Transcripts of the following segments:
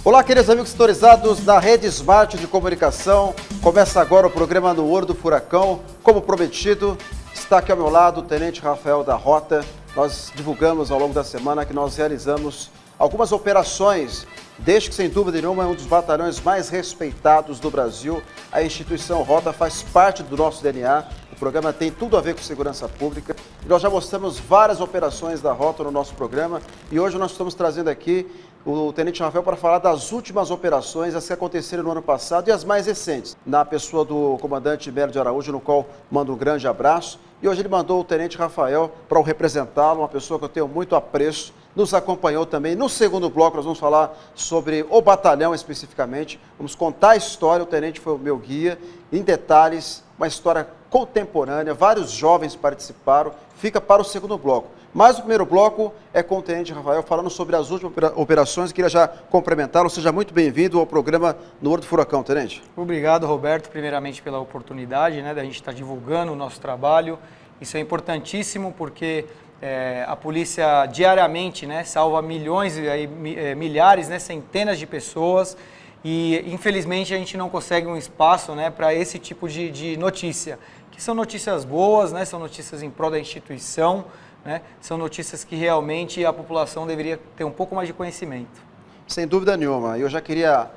Olá, queridos amigos sintonizados da Rede Smart de Comunicação. Começa agora o programa No Olho do Furacão. Como prometido, está aqui ao meu lado o Tenente Rafael da Rota. Nós divulgamos ao longo da semana que nós realizamos algumas operações, desde que, sem dúvida nenhuma, é um dos batalhões mais respeitados do Brasil. A instituição Rota faz parte do nosso DNA. O programa tem tudo a ver com segurança pública. E nós já mostramos várias operações da Rota no nosso programa. E hoje nós estamos trazendo aqui o Tenente Rafael para falar das últimas operações, as que aconteceram no ano passado e as mais recentes, na pessoa do comandante Melo de Araújo, no qual mando um grande abraço. E hoje ele mandou o Tenente Rafael para o representá-lo, uma pessoa que eu tenho muito apreço, nos acompanhou também. No segundo bloco nós vamos falar sobre o batalhão especificamente, vamos contar a história, o Tenente foi o meu guia, em detalhes, uma história contemporânea, vários jovens participaram, fica para o segundo bloco. Mas o primeiro bloco é com o Tenente Rafael falando sobre as últimas operações. Queria já cumprimentá-lo. Seja muito bem-vindo ao programa No Olho do Furacão, Tenente. Obrigado, Roberto, primeiramente pela oportunidade, da gente estar divulgando o nosso trabalho. Isso é importantíssimo porque a polícia diariamente salva milhões, milhares, centenas de pessoas e infelizmente a gente não consegue um espaço para esse tipo de notícia, que são notícias boas, são notícias em prol da instituição. São notícias que realmente a população deveria ter um pouco mais de conhecimento. Sem dúvida nenhuma. Eu já queria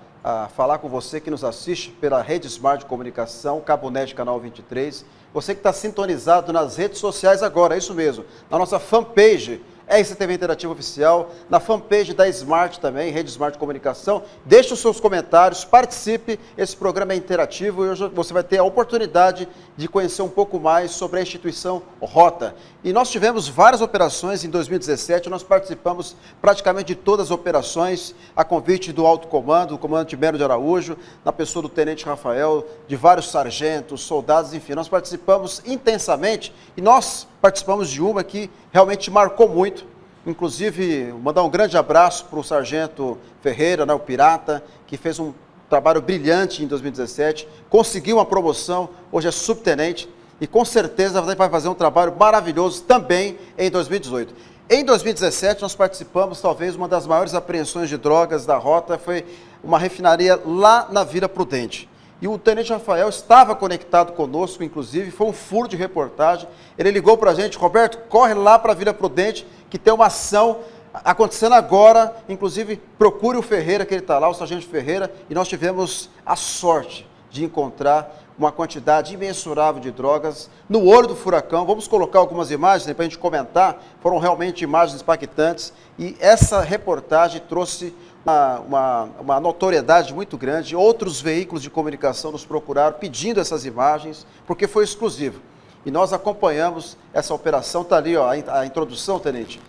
falar com você que nos assiste pela Rede Smart de Comunicação, Cabo Net Canal 23. Você que está sintonizado nas redes sociais agora, é isso mesmo. Na nossa fanpage, RCTV Interativo Oficial, na fanpage da Smart também, Rede Smart de Comunicação. Deixe os seus comentários, participe, esse programa é interativo e hoje você vai ter a oportunidade de conhecer um pouco mais sobre a instituição Rota. E nós tivemos várias operações em 2017, nós participamos praticamente de todas as operações, a convite do Alto Comando, do comandante Melo de Araújo, na pessoa do Tenente Rafael, de vários sargentos, soldados, enfim, nós participamos intensamente e nós participamos de uma que realmente marcou muito. Inclusive, mandar um grande abraço para o Sargento Ferreira, o Pirata, que fez um trabalho brilhante em 2017, conseguiu uma promoção, hoje é subtenente, e com certeza vai fazer um trabalho maravilhoso também em 2018. Em 2017, nós participamos, talvez, uma das maiores apreensões de drogas da Rota, foi uma refinaria lá na Vila Prudente. E o Tenente Rafael estava conectado conosco, inclusive, foi um furo de reportagem. Ele ligou para a gente: Roberto, corre lá para a Vila Prudente, que tem uma ação acontecendo agora. Inclusive, procure o Ferreira, que ele está lá, o Sargento Ferreira, e nós tivemos a sorte de encontrar uma quantidade imensurável de drogas no olho do furacão. Vamos colocar algumas imagens para a gente comentar, foram realmente imagens impactantes, e essa reportagem trouxe uma notoriedade muito grande. Outros veículos de comunicação nos procuraram pedindo essas imagens, porque foi exclusivo. E nós acompanhamos essa operação, está ali a introdução, Tenente.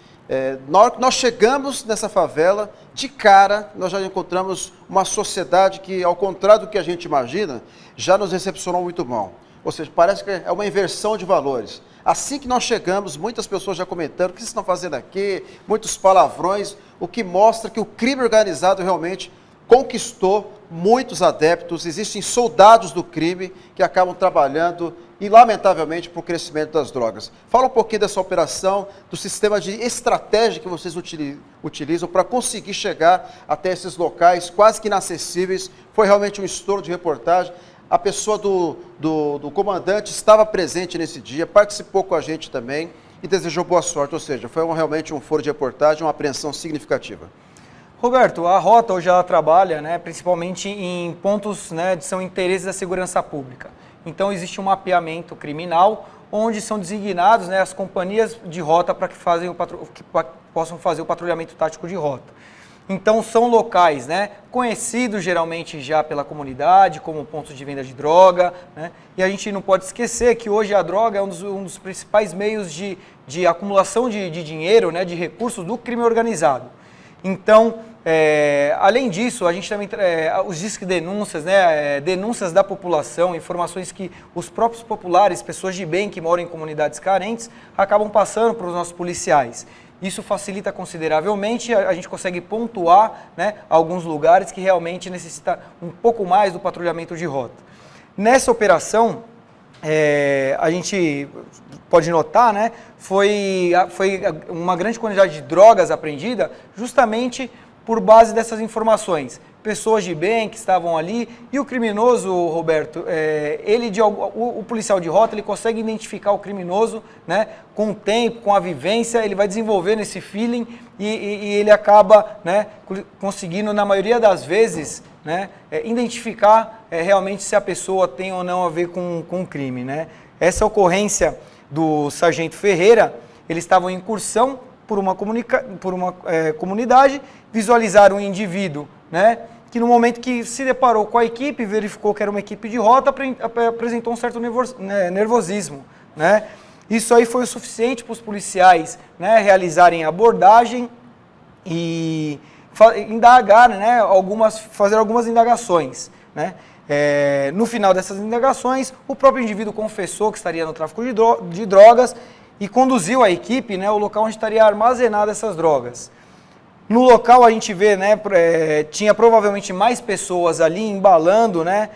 Na hora que nós chegamos nessa favela, de cara, nós já encontramos uma sociedade que, ao contrário do que a gente imagina, já nos recepcionou muito mal. Ou seja, parece que é uma inversão de valores. Assim que nós chegamos, muitas pessoas já comentando: o que vocês estão fazendo aqui? Muitos palavrões, o que mostra que o crime organizado realmente conquistou muitos adeptos. Existem soldados do crime que acabam trabalhando e, lamentavelmente, para o crescimento das drogas. Fala um pouquinho dessa operação, do sistema de estratégia que vocês utilizam para conseguir chegar até esses locais quase que inacessíveis. Foi realmente um estouro de reportagem. A pessoa do comandante estava presente nesse dia, participou com a gente também e desejou boa sorte, ou seja, foi realmente um furo de reportagem, uma apreensão significativa. Roberto, a Rota hoje ela trabalha principalmente em pontos de são interesses da segurança pública. Então existe um mapeamento criminal onde são designados as companhias de rota para que possam fazer o patrulhamento tático de rota. Então são locais conhecidos geralmente já pela comunidade como pontos de venda de droga, e a gente não pode esquecer que hoje a droga é um dos principais meios de acumulação de dinheiro, de recursos do crime organizado. Então, além disso, a gente também os disques denúncias, denúncias da população, informações que os próprios populares, pessoas de bem que moram em comunidades carentes, acabam passando para os nossos policiais. Isso facilita consideravelmente, a gente consegue pontuar alguns lugares que realmente necessitam um pouco mais do patrulhamento de rota. Nessa operação, a gente pode notar, foi uma grande quantidade de drogas apreendida justamente por base dessas informações, pessoas de bem que estavam ali, e o criminoso, Roberto, o policial de rota, ele consegue identificar o criminoso, né, com o tempo, com a vivência, ele vai desenvolvendo esse feeling e ele acaba, né, conseguindo, na maioria das vezes, né, identificar realmente se a pessoa tem ou não a ver com o crime, né. Essa ocorrência do Sargento Ferreira, eles estavam em incursão por uma comunidade, visualizaram um indivíduo, né, que no momento que se deparou com a equipe, verificou que era uma equipe de rota, apresentou um certo nervosismo, né. Isso aí foi o suficiente para os policiais, né, realizarem a abordagem e indagar, né, fazer algumas indagações, né. No final dessas indagações, o próprio indivíduo confessou que estaria no tráfico de drogas e conduziu a equipe, né, ao local onde estaria armazenada essas drogas. No local a gente vê, né, tinha provavelmente mais pessoas ali embalando, né,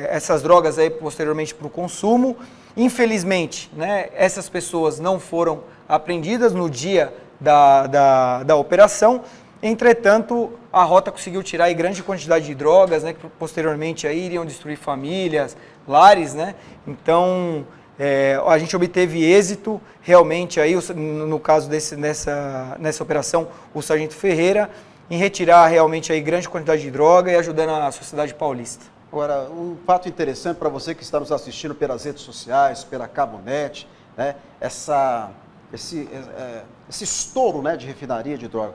essas drogas aí posteriormente para o consumo. Infelizmente, né, essas pessoas não foram apreendidas no dia da operação. Entretanto, a rota conseguiu tirar aí grande quantidade de drogas, né, que posteriormente aí iriam destruir famílias, lares, né. Então, a gente obteve êxito, realmente, aí, no caso nessa operação, o Sargento Ferreira, em retirar realmente aí grande quantidade de droga e ajudando a sociedade paulista. Agora, um fato interessante para você que está nos assistindo pelas redes sociais, pela Cabonet, né, esse estouro, né, de refinaria de droga.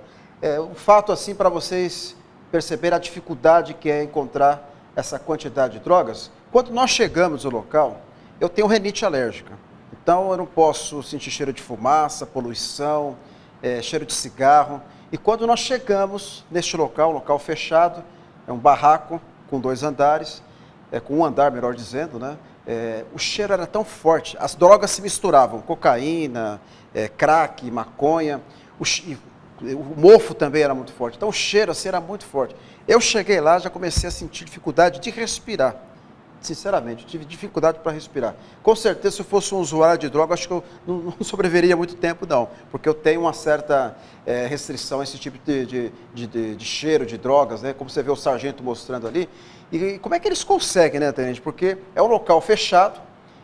Um fato assim para vocês perceberem a dificuldade que é encontrar essa quantidade de drogas. Quando nós chegamos no local, eu tenho rinite alérgica, então eu não posso sentir cheiro de fumaça, poluição, cheiro de cigarro. E quando nós chegamos neste local, um local fechado, é um barraco com 2 andares, com um andar, melhor dizendo, né? O cheiro era tão forte, as drogas se misturavam, cocaína, crack, maconha, o mofo também era muito forte, então o cheiro assim era muito forte. Eu cheguei lá, já comecei a sentir dificuldade de respirar. Sinceramente, eu tive dificuldade para respirar. Com certeza, se eu fosse um usuário de droga, acho que eu não sobreviveria muito tempo, não. Porque eu tenho uma certa restrição a esse tipo de cheiro de drogas, né? Como você vê o sargento mostrando ali. E como é que eles conseguem, né, tenente? Porque é um local fechado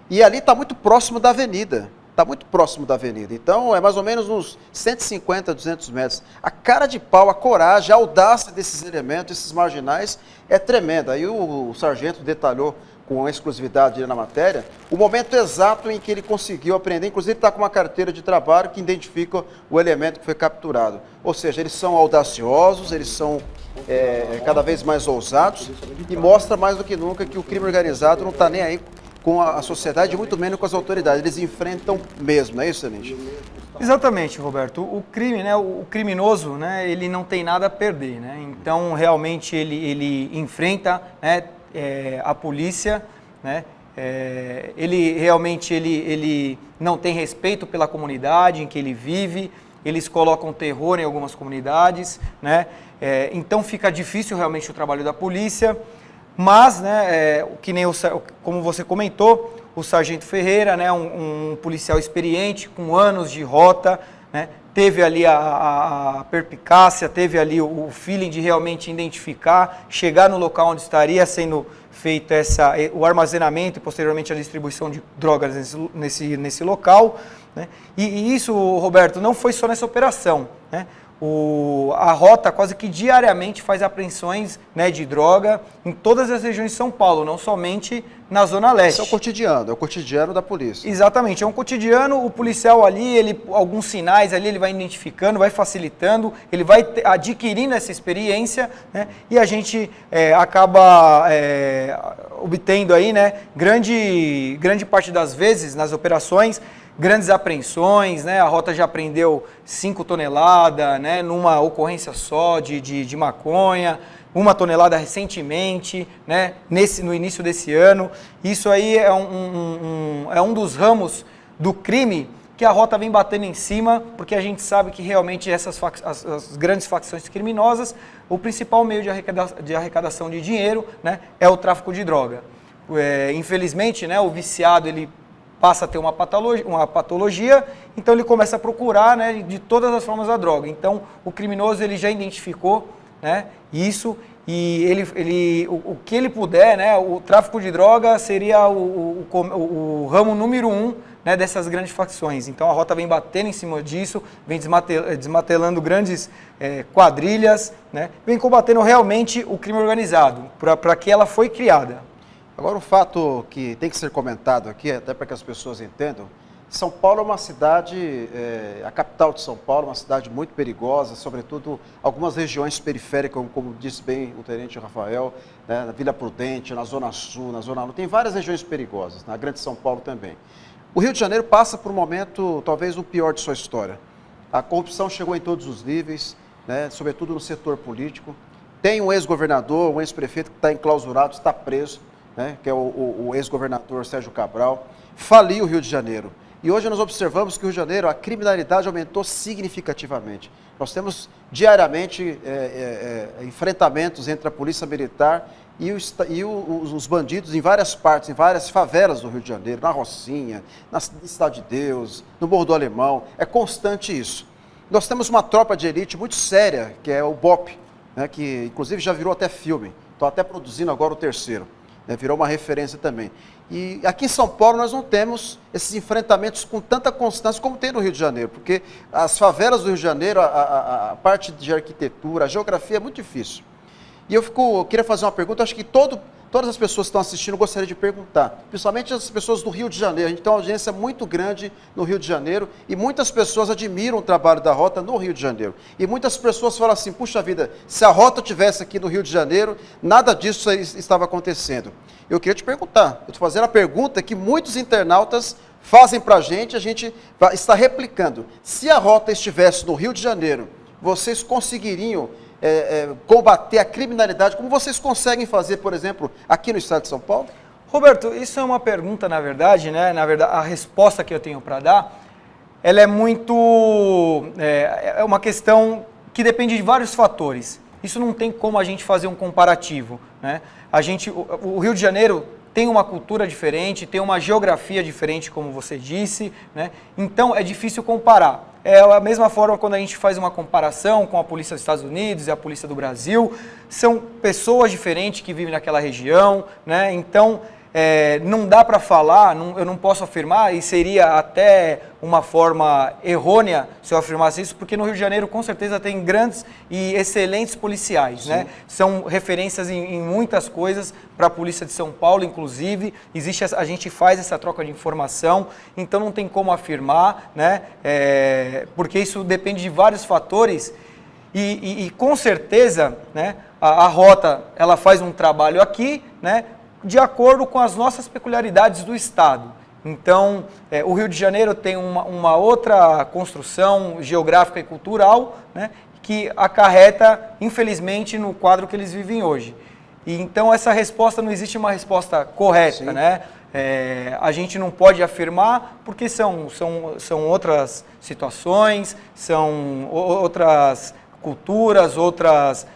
e ali está muito próximo da avenida. Está muito próximo da avenida. Então, é mais ou menos uns 150, 200 metros. A cara de pau, a coragem, a audácia desses elementos, esses marginais, é tremenda. Aí o sargento detalhou com exclusividade na matéria o momento exato em que ele conseguiu apreender. Inclusive, está com uma carteira de trabalho que identifica o elemento que foi capturado. Ou seja, eles são audaciosos, eles são cada vez mais ousados e mostra mais do que nunca que o crime organizado não está nem aí com a sociedade, muito menos com as autoridades. Eles enfrentam mesmo, não é isso, tenente? Exatamente, Roberto. O crime, né, o criminoso, né, ele não tem nada a perder, né? Então, realmente, ele enfrenta, né, a polícia, né? Ele realmente ele não tem respeito pela comunidade em que ele vive. Eles colocam terror em algumas comunidades, né? Então, fica difícil realmente o trabalho da polícia. Mas, né, como você comentou, o Sargento Ferreira, né, um policial experiente, com anos de rota, né, teve ali a perspicácia, teve ali o feeling de realmente identificar, chegar no local onde estaria sendo feito o armazenamento e posteriormente a distribuição de drogas nesse local, né. E isso, Roberto, não foi só nessa operação, né. A rota quase que diariamente faz apreensões, né, de droga em todas as regiões de São Paulo, não somente na Zona Leste. Isso é o cotidiano da polícia. Exatamente, é um cotidiano, o policial ali, alguns sinais ali, ele vai identificando, vai facilitando, ele vai adquirindo essa experiência, né, e a gente acaba obtendo aí, né, grande parte das vezes nas operações, grandes apreensões, né? A rota já apreendeu 5 toneladas, né? Numa ocorrência só de maconha, 1 tonelada recentemente, né? No início desse ano. Isso aí é um dos ramos do crime que a rota vem batendo em cima, porque a gente sabe que realmente as grandes facções criminosas, o principal meio de arrecadação de dinheiro, né, é o tráfico de droga. Infelizmente, né, o viciado, ele passa a ter uma patologia, então ele começa a procurar, né, de todas as formas a droga. Então, o criminoso ele já identificou, né, isso e o que ele puder, né, o tráfico de droga seria o ramo número 1, né, dessas grandes facções. Então a Rota vem batendo em cima disso, vem desmatelando grandes quadrilhas, né, vem combatendo realmente o crime organizado, para que ela foi criada. Agora, o fato que tem que ser comentado aqui, até para que as pessoas entendam, São Paulo é uma cidade, a capital de São Paulo, uma cidade muito perigosa, sobretudo algumas regiões periféricas, como disse bem o tenente Rafael, né, na Vila Prudente, na Zona Sul, na Zona Norte, tem várias regiões perigosas, na Grande São Paulo também. O Rio de Janeiro passa por um momento, talvez o pior de sua história. A corrupção chegou em todos os níveis, né, sobretudo no setor político. Tem um ex-governador, um ex-prefeito que está enclausurado, está preso, né, que é o ex-governador Sérgio Cabral. Faliu o Rio de Janeiro. E hoje nós observamos que o Rio de Janeiro, a criminalidade aumentou significativamente. Nós temos diariamente enfrentamentos entre a polícia militar e os bandidos em várias partes, em várias favelas do Rio de Janeiro, na Rocinha, na Cidade de Deus, no Morro do Alemão. É constante isso. Nós temos uma tropa de elite muito séria, que é o BOPE, né, que inclusive já virou até filme. Estou até produzindo agora o terceiro. Virou uma referência também. E aqui em São Paulo nós não temos esses enfrentamentos com tanta constância como tem no Rio de Janeiro, porque as favelas do Rio de Janeiro, a parte de arquitetura, a geografia é muito difícil. E eu queria fazer uma pergunta, acho que todas as pessoas que estão assistindo gostariam de perguntar, principalmente as pessoas do Rio de Janeiro. A gente tem uma audiência muito grande no Rio de Janeiro e muitas pessoas admiram o trabalho da Rota no Rio de Janeiro. E muitas pessoas falam assim, puxa vida, se a Rota estivesse aqui no Rio de Janeiro, nada disso estava acontecendo. Eu queria te perguntar, eu estou fazendo a pergunta que muitos internautas fazem para a gente está replicando. Se a Rota estivesse no Rio de Janeiro, vocês conseguiriam combater a criminalidade, como vocês conseguem fazer, por exemplo, aqui no estado de São Paulo? Roberto, isso é uma pergunta, na verdade, né? Na verdade, a resposta que eu tenho para dar, ela é muito... é uma questão que depende de vários fatores. Isso não tem como a gente fazer um comparativo, né? O Rio de Janeiro tem uma cultura diferente, tem uma geografia diferente, como você disse, né? Então é difícil comparar. É a mesma forma quando a gente faz uma comparação com a polícia dos Estados Unidos e a polícia do Brasil, são pessoas diferentes que vivem naquela região, né? Então não dá para falar, eu não posso afirmar, e seria até uma forma errônea se eu afirmasse isso, porque no Rio de Janeiro com certeza tem grandes e excelentes policiais, né? São referências em muitas coisas para a polícia de São Paulo, inclusive, a gente faz essa troca de informação, então não tem como afirmar, né? Porque isso depende de vários fatores e com certeza, né, a Rota ela faz um trabalho aqui, né, de acordo com as nossas peculiaridades do Estado. Então, o Rio de Janeiro tem uma outra construção geográfica e cultural, né, que acarreta, infelizmente, no quadro que eles vivem hoje. E, então, essa resposta, não existe uma resposta correta, né? A gente não pode afirmar, porque são outras situações, são outras culturas, assim,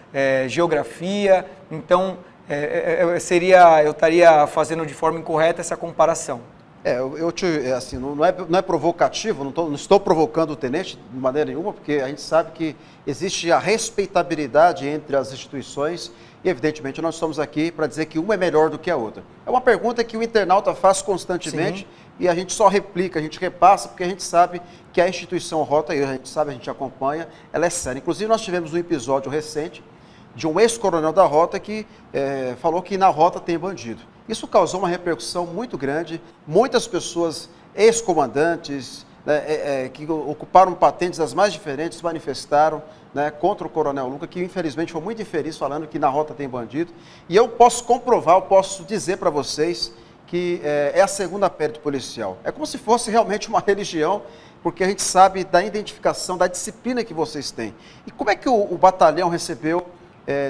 geografia, então... eu estaria fazendo de forma incorreta essa comparação. Assim, não é provocativo, não estou provocando o tenente de maneira nenhuma, porque a gente sabe que existe a respeitabilidade entre as instituições e, evidentemente, nós estamos aqui para dizer que uma é melhor do que a outra. É uma pergunta que o internauta faz constantemente. Sim. E a gente só replica, a gente repassa, porque a gente sabe que a instituição Rota, a gente acompanha, ela é séria. Inclusive, nós tivemos um episódio recente de um ex-coronel da Rota que falou que na Rota tem bandido. Isso causou uma repercussão muito grande, muitas pessoas, ex-comandantes, né, que ocuparam patentes das mais diferentes, se manifestaram, né, contra o coronel Luca, que infelizmente foi muito infeliz falando que na Rota tem bandido. E eu posso comprovar, eu posso dizer para vocês que é a segunda pele policial. É como se fosse realmente uma religião, porque a gente sabe da identificação, da disciplina que vocês têm. E como é que o batalhão recebeu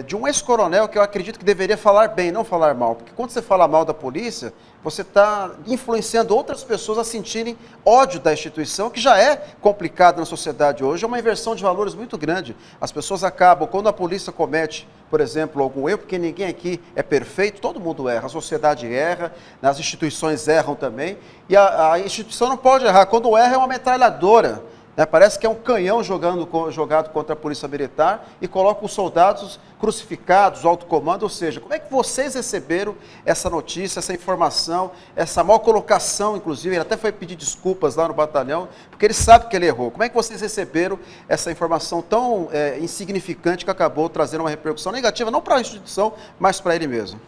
de um ex-coronel que eu acredito que deveria falar bem, não falar mal, porque quando você fala mal da polícia, você está influenciando outras pessoas a sentirem ódio da instituição, que já é complicado na sociedade hoje, é uma inversão de valores muito grande. As pessoas acabam, quando a polícia comete, por exemplo, algum erro, porque ninguém aqui é perfeito, todo mundo erra, a sociedade erra, as instituições erram também, e a instituição não pode errar, quando erra é uma metralhadora, né? Parece que é um canhão jogado contra a Polícia Militar e coloca os soldados crucificados, o alto comando. Ou seja, como é que vocês receberam essa notícia, essa informação, essa mal colocação, inclusive? Ele até foi pedir desculpas lá no batalhão, porque ele sabe que ele errou. Como é que vocês receberam essa informação tão insignificante que acabou trazendo uma repercussão negativa, não para a instituição, mas para ele mesmo?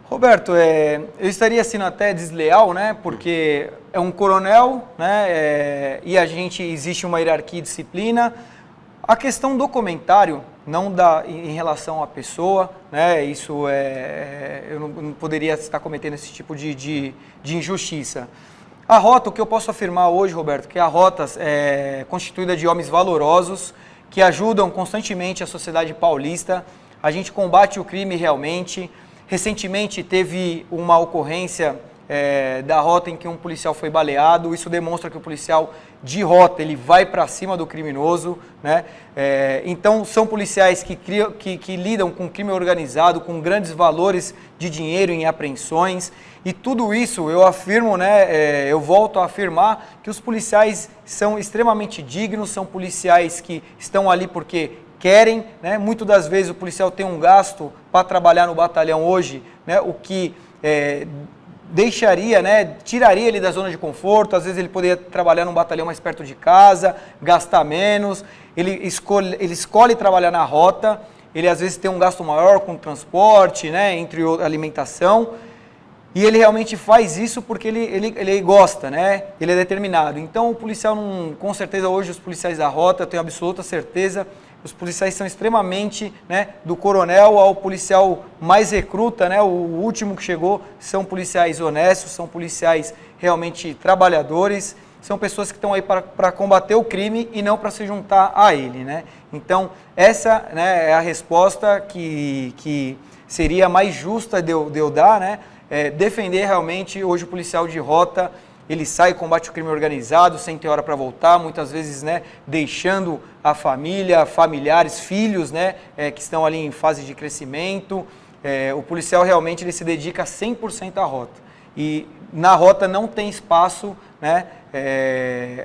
Roberto, eu estaria sendo até desleal, né? Porque é um coronel, né? E existe uma hierarquia e disciplina. A questão do comentário, não em relação à pessoa, né? Isso eu não poderia estar cometendo esse tipo de injustiça. A rota, o que eu posso afirmar hoje, Roberto, que a rota é constituída de homens valorosos que ajudam constantemente a sociedade paulista. A gente combate o crime realmente. Recentemente teve uma ocorrência da rota em que um policial foi baleado. Isso demonstra que o policial de rota ele vai para cima do criminoso, né? Então são policiais que lidam com crime organizado, com grandes valores de dinheiro em apreensões. E tudo isso eu afirmo, né? Eu volto a afirmar que os policiais são extremamente dignos, são policiais que estão ali porque querem, né? Muitas das vezes o policial tem um gasto para trabalhar no batalhão hoje, né? O que deixaria, né? Tiraria ele da zona de conforto. Às vezes ele poderia trabalhar num batalhão mais perto de casa, gastar menos. Ele escolhe trabalhar na rota. Ele às vezes tem um gasto maior com transporte, né? Entre alimentação. E ele realmente faz isso porque ele gosta, né? Ele é determinado. Então o policial, com certeza hoje os policiais da rota, eu tenho absoluta certeza, os policiais são extremamente, né, do coronel ao policial mais recruta, né, o último que chegou, são policiais honestos, são policiais realmente trabalhadores, são pessoas que estão aí para combater o crime e não para se juntar a ele, né? Então, essa, né, é a resposta que seria mais justa de eu dar, né? Defender realmente hoje o policial de rota. Ele sai, combate o crime organizado, sem ter hora para voltar, muitas vezes, né, deixando a família, familiares, filhos, né, que estão ali em fase de crescimento. O policial realmente ele se dedica 100% à rota. E na rota não tem espaço, né,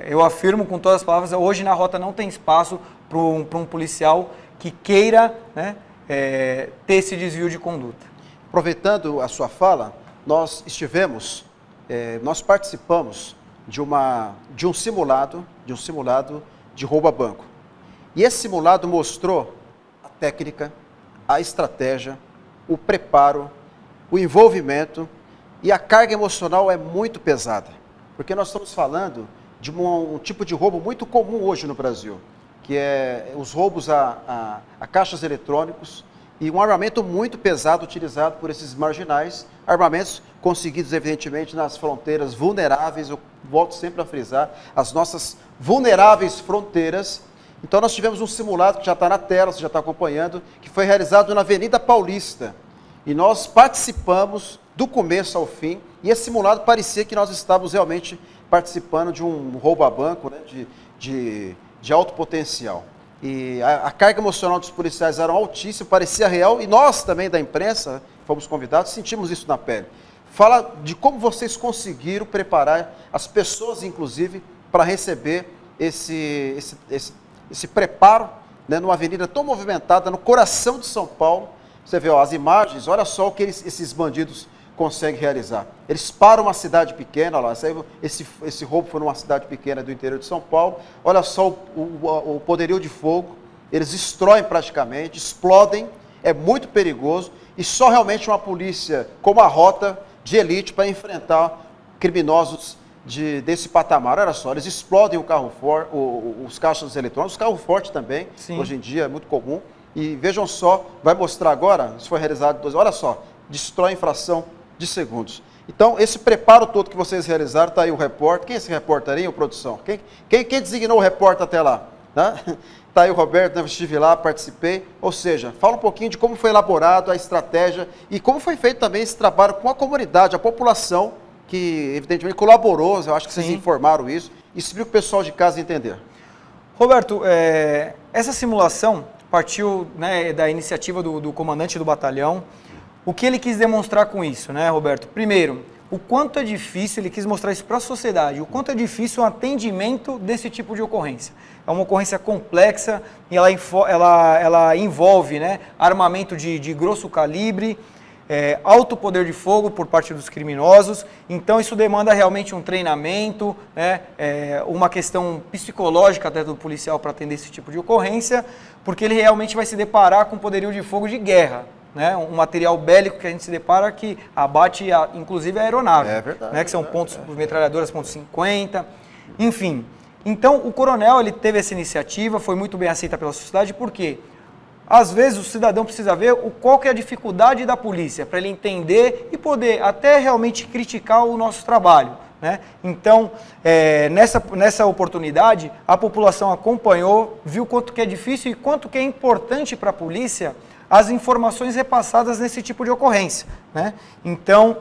eu afirmo com todas as palavras, hoje na rota não tem espaço para um policial que queira, né, ter esse desvio de conduta. Aproveitando a sua fala, nós participamos de um simulado de roubo a banco. E esse simulado mostrou a técnica, a estratégia, o preparo, o envolvimento, e a carga emocional é muito pesada. Porque nós estamos falando de um tipo de roubo muito comum hoje no Brasil, que é os roubos a caixas eletrônicos, e um armamento muito pesado utilizado por esses marginais, armamentos conseguidos, evidentemente, nas fronteiras vulneráveis. Eu volto sempre a frisar, as nossas vulneráveis fronteiras. Então nós tivemos um simulado que já está na tela, você já está acompanhando, que foi realizado na Avenida Paulista. E nós participamos do começo ao fim, e esse simulado parecia que nós estávamos realmente participando de um roubo a banco, né, de alto potencial. E a carga emocional dos policiais era altíssima, parecia real, e nós também da imprensa, fomos convidados, sentimos isso na pele. Fala de como vocês conseguiram preparar as pessoas, inclusive, para receber esse preparo, né, numa avenida tão movimentada, no coração de São Paulo. Você vê, ó, as imagens, olha só o que esses bandidos conseguem realizar. Eles param uma cidade pequena, olha lá, esse roubo foi numa cidade pequena do interior de São Paulo. Olha só o poderio de fogo, eles destroem praticamente, explodem, é muito perigoso, e só realmente uma polícia como a rota de elite para enfrentar criminosos desse patamar. Olha só, eles explodem o carro forte, os caixas eletrônicos, os carros fortes também. Sim. Hoje em dia é muito comum. E vejam só, vai mostrar agora, isso foi realizado, olha só, destrói em fração de segundos. Então, esse preparo todo que vocês realizaram, está aí o repórter. Quem é esse repórter aí, produção? Quem designou o repórter até lá? Está aí o Roberto, né? Eu estive lá, participei. Ou seja, fala um pouquinho de como foi elaborado a estratégia e como foi feito também esse trabalho com a comunidade, a população, que evidentemente colaborou, eu acho que vocês informaram isso. Explica para o pessoal de casa entender. Roberto, essa simulação partiu, né, da iniciativa do comandante do batalhão. O que ele quis demonstrar com isso, né, Roberto? Primeiro, o quanto é difícil, ele quis mostrar isso para a sociedade, o quanto é difícil o atendimento desse tipo de ocorrência. É uma ocorrência complexa e ela envolve, né, armamento de grosso calibre, alto poder de fogo por parte dos criminosos, então isso demanda realmente um treinamento, né, uma questão psicológica até do policial para atender esse tipo de ocorrência, porque ele realmente vai se deparar com poderio de fogo de guerra. Né, um material bélico que a gente se depara que abate, inclusive, a aeronave. É verdade. Né, que são metralhadoras .50, enfim. Então, o coronel ele teve essa iniciativa, foi muito bem aceita pela sociedade, porque às vezes o cidadão precisa ver qual que é a dificuldade da polícia, para ele entender e poder até realmente criticar o nosso trabalho. Né? Então, nessa oportunidade, a população acompanhou, viu quanto que é difícil e quanto que é importante para a polícia as informações repassadas nesse tipo de ocorrência. Né? Então,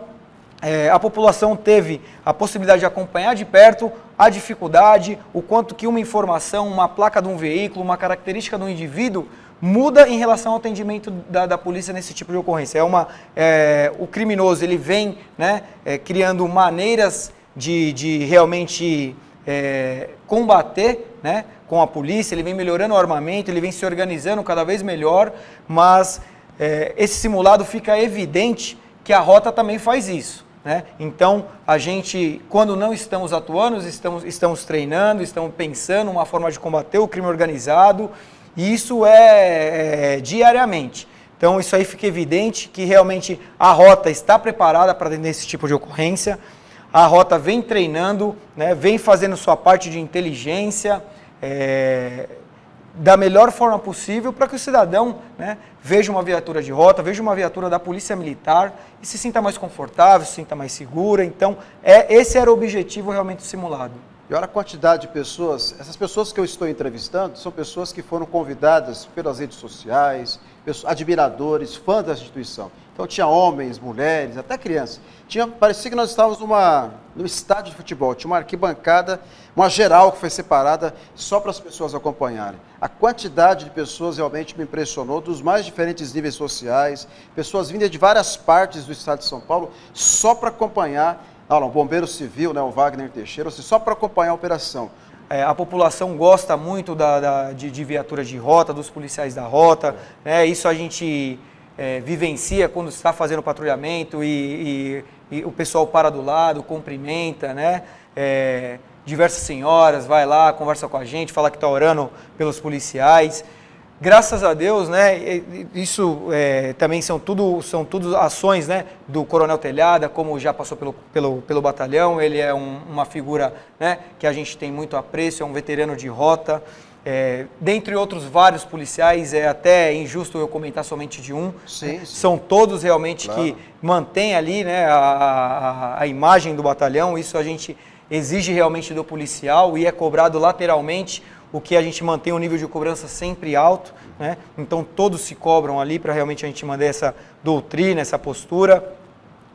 a população teve a possibilidade de acompanhar de perto a dificuldade, o quanto que uma informação, uma placa de um veículo, uma característica de um indivíduo muda em relação ao atendimento da polícia nesse tipo de ocorrência. O criminoso ele vem, né, criando maneiras de realmente combater, né, com a polícia, ele vem melhorando o armamento, ele vem se organizando cada vez melhor, mas esse simulado fica evidente que a rota também faz isso. Né? Então, a gente, quando não estamos atuando, estamos treinando, estamos pensando uma forma de combater o crime organizado, e isso diariamente. Então, isso aí fica evidente que realmente a rota está preparada para atender esse tipo de ocorrência, a rota vem treinando, né, vem fazendo sua parte de inteligência, da melhor forma possível para que o cidadão, né, veja uma viatura de rota, veja uma viatura da Polícia Militar e se sinta mais confortável, se sinta mais segura. Então, esse era o objetivo realmente do simulado. E olha a quantidade de pessoas, essas pessoas que eu estou entrevistando são pessoas que foram convidadas pelas redes sociais, admiradores, fãs da instituição. Então tinha homens, mulheres, até crianças. Parecia que nós estávamos num estádio de futebol, tinha uma arquibancada, uma geral que foi separada só para as pessoas acompanharem. A quantidade de pessoas realmente me impressionou, dos mais diferentes níveis sociais, pessoas vindas de várias partes do estado de São Paulo, só para acompanhar. O bombeiro civil, né, o Wagner Teixeira, só para acompanhar a operação. A população gosta muito de viaturas de rota, dos policiais da rota, né, isso a gente vivencia quando está fazendo patrulhamento e o pessoal para do lado, cumprimenta, né, diversas senhoras, vai lá, conversa com a gente, fala que está orando pelos policiais. Graças a Deus, né, isso também são tudo ações, né, do Coronel Telhada, como já passou pelo batalhão, ele é uma figura, né, que a gente tem muito apreço, é um veterano de rota, dentre outros vários policiais, é até injusto eu comentar somente de um, sim. São todos realmente que mantêm ali, né, a imagem do batalhão, isso a gente exige realmente do policial e é cobrado lateralmente, o que a gente mantém um nível de cobrança sempre alto, né? Então todos se cobram ali para realmente a gente manter essa doutrina, essa postura.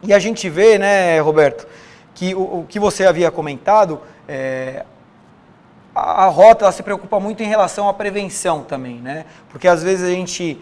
E a gente vê, né, Roberto, que o que você havia comentado, a rota ela se preocupa muito em relação à prevenção também, né? Porque às vezes a gente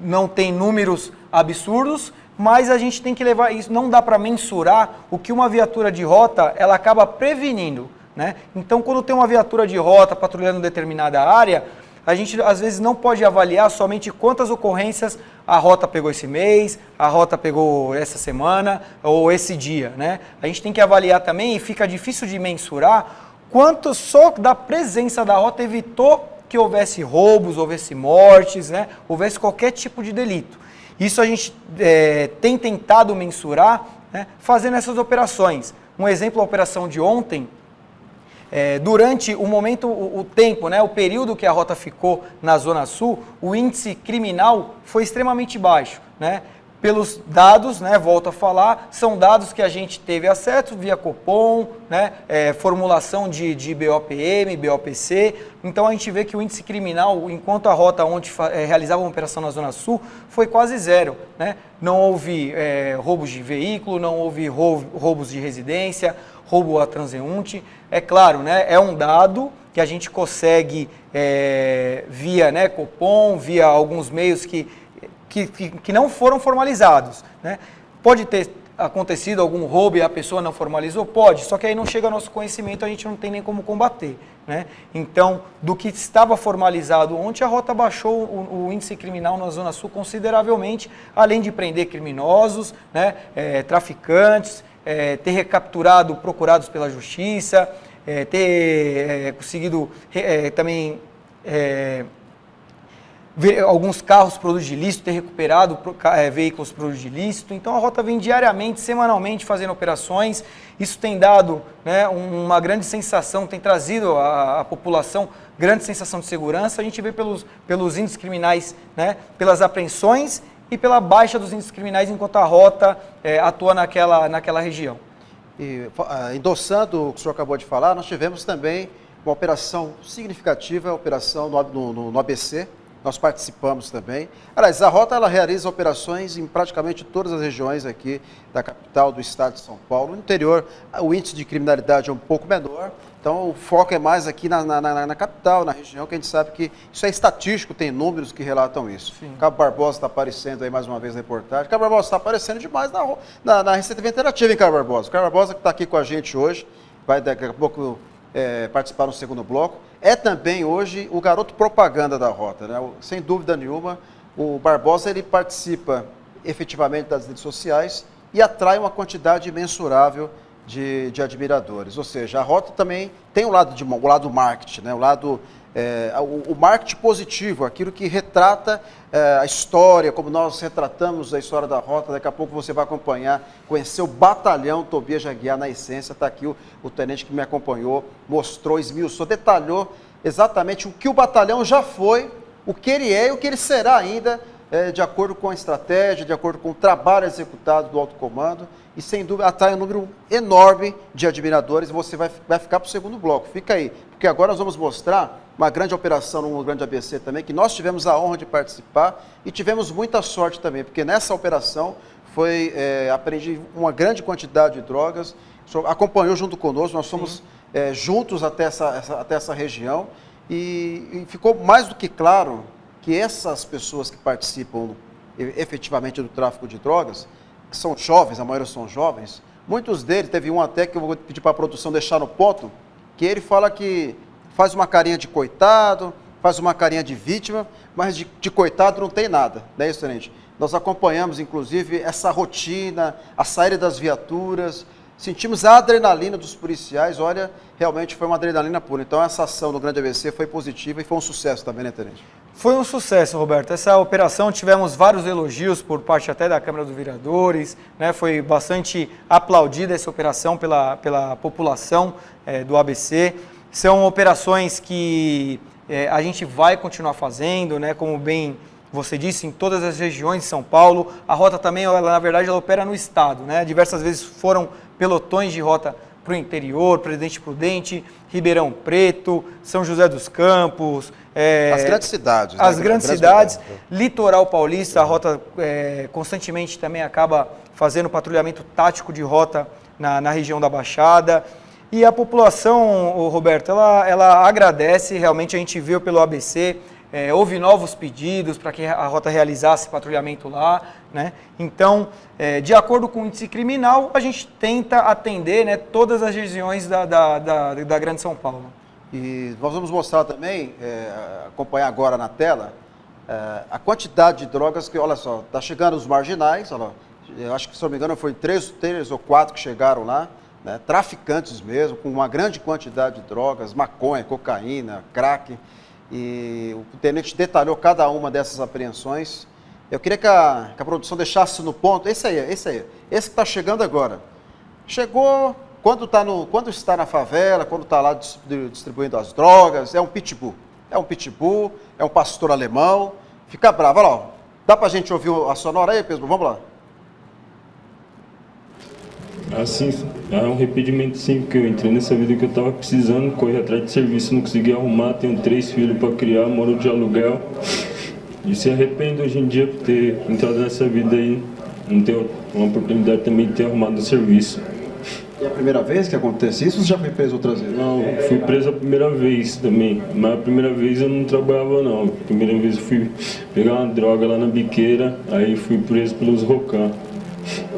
não tem números absurdos, mas a gente tem que levar isso, não dá para mensurar o que uma viatura de rota ela acaba prevenindo. Né? Então, quando tem uma viatura de rota patrulhando determinada área, a gente às vezes não pode avaliar somente quantas ocorrências a rota pegou esse mês, a rota pegou essa semana ou esse dia. Né? A gente tem que avaliar também, e fica difícil de mensurar, quanto só da presença da rota evitou que houvesse roubos, houvesse mortes, né? Houvesse qualquer tipo de delito. Isso a gente tem tentado mensurar, né, fazendo essas operações. Um exemplo, a operação de ontem, durante o momento, o tempo, né, o período que a rota ficou na Zona Sul, o índice criminal foi extremamente baixo, né? Pelos dados, né, volto a falar, são dados que a gente teve acesso via Copom, né, formulação de BOPM, BOPC, então a gente vê que o índice criminal, enquanto a rota onde realizava uma operação na Zona Sul, foi quase zero, né? Não houve roubos de veículo, não houve roubos de residência, roubo a transeunte. É claro, né, é um dado que a gente consegue via, né, Copom, via alguns meios que não foram formalizados. Né? Pode ter acontecido algum roubo e a pessoa não formalizou? Pode, só que aí não chega ao nosso conhecimento, a gente não tem nem como combater, né? Então, do que estava formalizado ontem, a Rota baixou o índice criminal na Zona Sul consideravelmente, além de prender criminosos, né, traficantes, ter recapturado procurados pela Justiça, ter conseguido também ver alguns carros produtos de ilícito, ter recuperado veículos produtos de ilícito. Então a Rota vem diariamente, semanalmente fazendo operações. Isso tem dado, né, uma grande sensação, tem trazido à população grande sensação de segurança. A gente vê pelos índices criminais, né, pelas apreensões e pela baixa dos índices criminais enquanto a Rota atua naquela região. E endossando o que o senhor acabou de falar, nós tivemos também uma operação significativa, a operação no ABC. Nós participamos também. Aliás, a Rota ela realiza operações em praticamente todas as regiões aqui da capital do estado de São Paulo. No interior, o índice de criminalidade é um pouco menor, então o foco é mais aqui na capital, na região, que a gente sabe que isso é estatístico, tem números que relatam isso. Sim. Cabo Barbosa está aparecendo aí mais uma vez na reportagem. Cabo Barbosa está aparecendo demais na Receita Interativa, hein, Cabo Barbosa? O Cabo Barbosa que está aqui com a gente hoje, vai daqui a pouco participar no segundo bloco. É também hoje o garoto propaganda da Rota, né? Sem dúvida nenhuma, o Barbosa ele participa efetivamente das redes sociais e atrai uma quantidade imensurável de admiradores. Ou seja, a Rota também tem o lado marketing, né? O marketing positivo, aquilo que retrata a história, como nós retratamos a história da Rota. Daqui a pouco você vai acompanhar, conhecer o batalhão Tobias de Aguiar na essência. Está aqui o tenente que me acompanhou, mostrou, esmiuçou, detalhou exatamente o que o batalhão já foi, o que ele é e o que ele será ainda, de acordo com a estratégia, de acordo com o trabalho executado do alto comando. E sem dúvida atrai um número enorme de admiradores. E você vai ficar para o segundo bloco. Fica aí, porque agora nós vamos mostrar uma grande operação no grande ABC também, que nós tivemos a honra de participar e tivemos muita sorte também, porque nessa operação foi apreendido uma grande quantidade de drogas. O senhor acompanhou junto conosco, nós fomos juntos até essa região e ficou mais do que claro que essas pessoas que participam efetivamente do tráfico de drogas, que são jovens, a maioria são jovens, muitos deles, teve um até que eu vou pedir para a produção deixar no ponto, que ele fala que faz uma carinha de coitado, faz uma carinha de vítima, mas de coitado não tem nada, não é isso, tenente? Nós acompanhamos, inclusive, essa rotina, a saída das viaturas, sentimos a adrenalina dos policiais, olha, realmente foi uma adrenalina pura. Então essa ação no Grande ABC foi positiva e foi um sucesso também, né, tenente? Foi um sucesso, Roberto. Essa operação tivemos vários elogios por parte até da Câmara dos Vereadores, né? Foi bastante aplaudida essa operação pela população do ABC. São operações que a gente vai continuar fazendo, né? Como bem você disse, em todas as regiões de São Paulo. A Rota também, na verdade, ela opera no estado, né? Diversas vezes foram pelotões de Rota para o interior, Presidente Prudente, Ribeirão Preto, São José dos Campos. As grandes cidades. As grandes cidades, Litoral Paulista, a Rota constantemente também acaba fazendo patrulhamento tático de Rota na região da Baixada. E a população, Roberto, ela agradece, realmente a gente viu pelo ABC, houve novos pedidos para que a Rota realizasse patrulhamento lá, né? Então, de acordo com o índice criminal, a gente tenta atender, né, todas as regiões da Grande São Paulo. E nós vamos mostrar também, acompanhar agora na tela, a quantidade de drogas que, olha só, está chegando os marginais, olha, eu acho que, se não me engano, foi três ou quatro que chegaram lá, né, traficantes mesmo, com uma grande quantidade de drogas, maconha, cocaína, crack. E o tenente detalhou cada uma dessas apreensões. Eu queria que a produção deixasse no ponto, esse que está chegando agora. Chegou quando está na favela, quando está lá distribuindo as drogas, é um pitbull, é um pastor alemão, fica bravo. Olha lá, dá pra gente ouvir a sonora aí, Pedro? Vamos lá. Assim, é um arrependimento sim, porque eu entrei nessa vida que eu estava precisando, correr atrás de serviço, não consegui arrumar, tenho 3 filhos para criar, moro de aluguel. E se arrependo hoje em dia por ter entrado nessa vida aí, não ter uma oportunidade também de ter arrumado um serviço. E é a primeira vez que acontece isso ou você já foi preso outras vezes? Não, fui preso a primeira vez também, mas a primeira vez eu não trabalhava não. A primeira vez eu fui pegar uma droga lá na biqueira, aí fui preso pelos Rocan.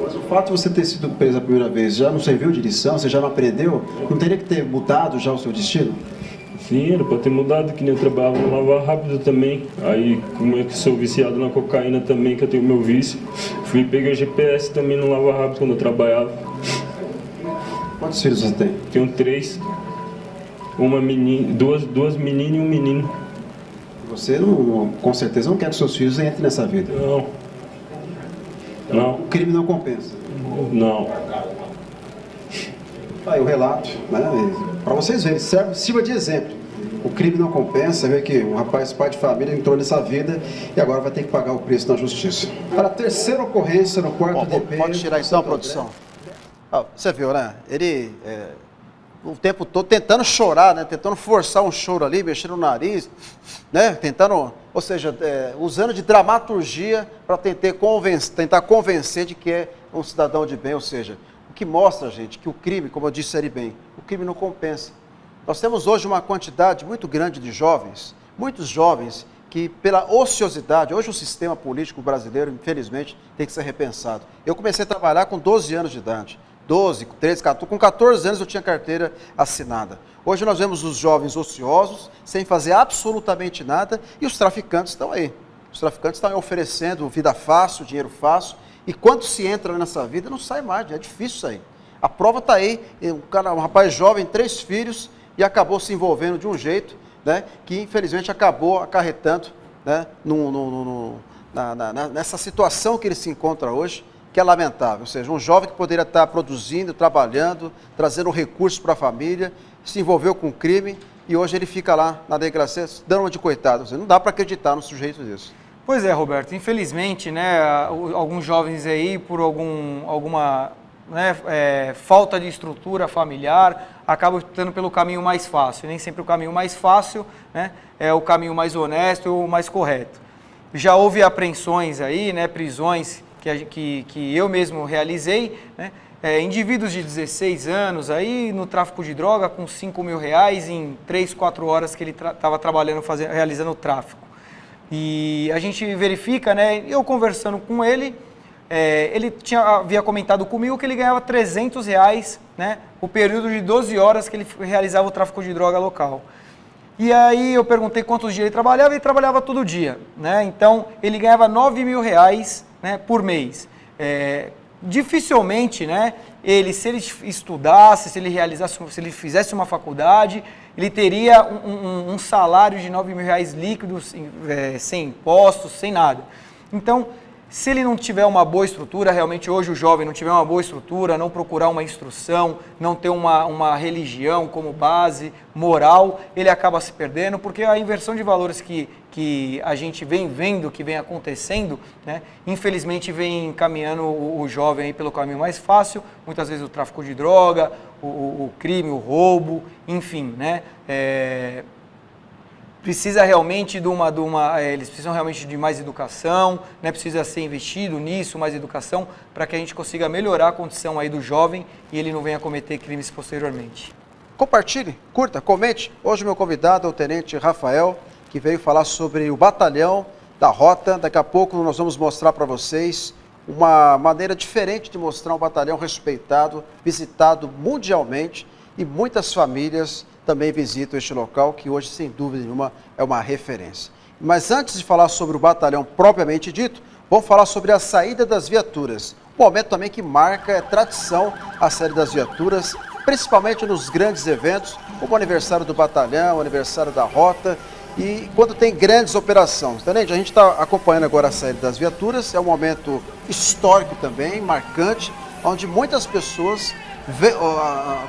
Mas o fato de você ter sido preso a primeira vez já não serviu de lição? Você já não aprendeu? Não teria que ter mudado já o seu destino? Sim, era pra ter mudado, que nem eu trabalhava no Lava Rápido também. Aí, como eu sou viciado na cocaína também, que eu tenho meu vício, fui pegar GPS também no Lava Rápido quando eu trabalhava. Quantos filhos você tem? Tenho 3. Uma menina, duas meninas e um menino. Você não, com certeza não quer que seus filhos entrem nessa vida. Não. O crime não compensa. Não. Aí o relato, né? Para vocês verem, sirva de exemplo. O crime não compensa, vê que um rapaz, pai de família, entrou nessa vida e agora vai ter que pagar o preço na justiça. Para a terceira ocorrência no quarto DP... Pode tirar então, produção. Você viu, né? Ele o tempo todo tentando chorar, né? Tentando forçar um choro ali, mexendo no nariz, né? Tentando, ou seja, usando de dramaturgia para tentar convencer de que é um cidadão de bem, ou seja, o que mostra, gente, que o crime, como eu disse ali bem, o crime não compensa. Nós temos hoje uma quantidade muito grande de jovens, muitos jovens, que pela ociosidade, hoje o sistema político brasileiro, infelizmente, tem que ser repensado. Eu comecei a trabalhar com 12 anos de idade, 12, 13, 14, com 14 anos eu tinha carteira assinada. Hoje nós vemos os jovens ociosos, sem fazer absolutamente nada, e os traficantes estão aí. Os traficantes estão aí oferecendo vida fácil, dinheiro fácil, e quando se entra nessa vida, não sai mais, é difícil sair. A prova está aí, um rapaz jovem, 3 filhos, e acabou se envolvendo de um jeito, né, que infelizmente acabou acarretando, né, nessa situação que ele se encontra hoje, que é lamentável. Ou seja, um jovem que poderia estar produzindo, trabalhando, trazendo recursos para a família, se envolveu com crime e hoje ele fica lá na delegacia dando uma de coitado. Ou seja, não dá para acreditar num sujeito desse. Pois é, Roberto, infelizmente, né, alguns jovens aí, por alguma falta de estrutura familiar, acabam optando pelo caminho mais fácil. Nem sempre o caminho mais fácil, né, é o caminho mais honesto ou mais correto. Já houve apreensões aí, né, prisões que eu mesmo realizei, né, indivíduos de 16 anos aí no tráfico de droga com R$5.000 em 3, 4 horas que ele estava trabalhando, realizando o tráfico. E a gente verifica, né, eu conversando com ele, ele havia comentado comigo que ele ganhava R$300, né, o período de 12 horas que ele realizava o tráfico de droga local. E aí eu perguntei quantos dias ele trabalhava todo dia, né, então ele ganhava R$9.000, né, por mês. Dificilmente, né, se ele estudasse, se ele fizesse uma faculdade, ele teria um salário de R$9.000 líquidos, sem impostos, sem nada. Então, se ele não tiver uma boa estrutura, realmente hoje o jovem não tiver uma boa estrutura, não procurar uma instrução, não ter uma religião como base moral, ele acaba se perdendo, porque a inversão de valores que a gente vem vendo, que vem acontecendo, né, infelizmente vem encaminhando o jovem aí pelo caminho mais fácil, muitas vezes o tráfico de droga, o crime, o roubo, enfim, né, precisa realmente eles precisam realmente de mais educação, né? Precisa ser investido nisso, mais educação, para que a gente consiga melhorar a condição aí do jovem e ele não venha cometer crimes posteriormente. Compartilhe, curta, comente. Hoje o meu convidado é o Tenente Rafael, que veio falar sobre o batalhão da Rota. Daqui a pouco nós vamos mostrar para vocês uma maneira diferente de mostrar um batalhão respeitado, visitado mundialmente, e muitas famílias também visitam este local, que hoje, sem dúvida nenhuma, é uma referência. Mas antes de falar sobre o batalhão propriamente dito, vamos falar sobre a saída das viaturas. Um momento também que marca, tradição, a saída das viaturas, principalmente nos grandes eventos, como o aniversário do batalhão, o aniversário da Rota, e quando tem grandes operações. Tenente, a gente está acompanhando agora a saída das viaturas, é um momento histórico também, marcante, onde muitas pessoas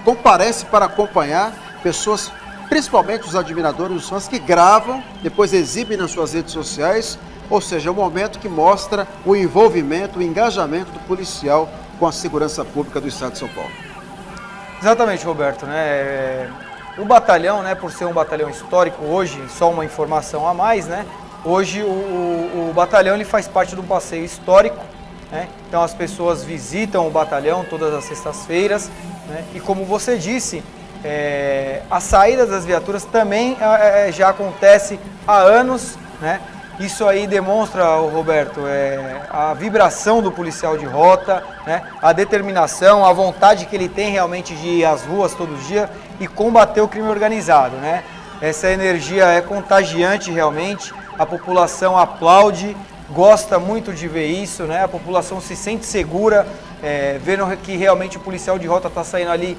comparecem para acompanhar, pessoas, principalmente os admiradores, os fãs que gravam, depois exibem nas suas redes sociais, ou seja, é um momento que mostra o envolvimento, o engajamento do policial com a segurança pública do Estado de São Paulo. Exatamente, Roberto, né? O batalhão, né, por ser um batalhão histórico hoje, só uma informação a mais, né? Hoje o batalhão ele faz parte de um passeio histórico, né? Então as pessoas visitam o batalhão todas as sextas-feiras, né? E como você disse, a saída das viaturas também já acontece há anos, né? Isso aí demonstra, Roberto, a vibração do policial de rota, né? A determinação, a vontade que ele tem realmente de ir às ruas todo dia e combater o crime organizado, né? Essa energia é contagiante realmente, a população aplaude, gosta muito de ver isso, né? A população se sente segura, vendo que realmente o policial de rota está saindo ali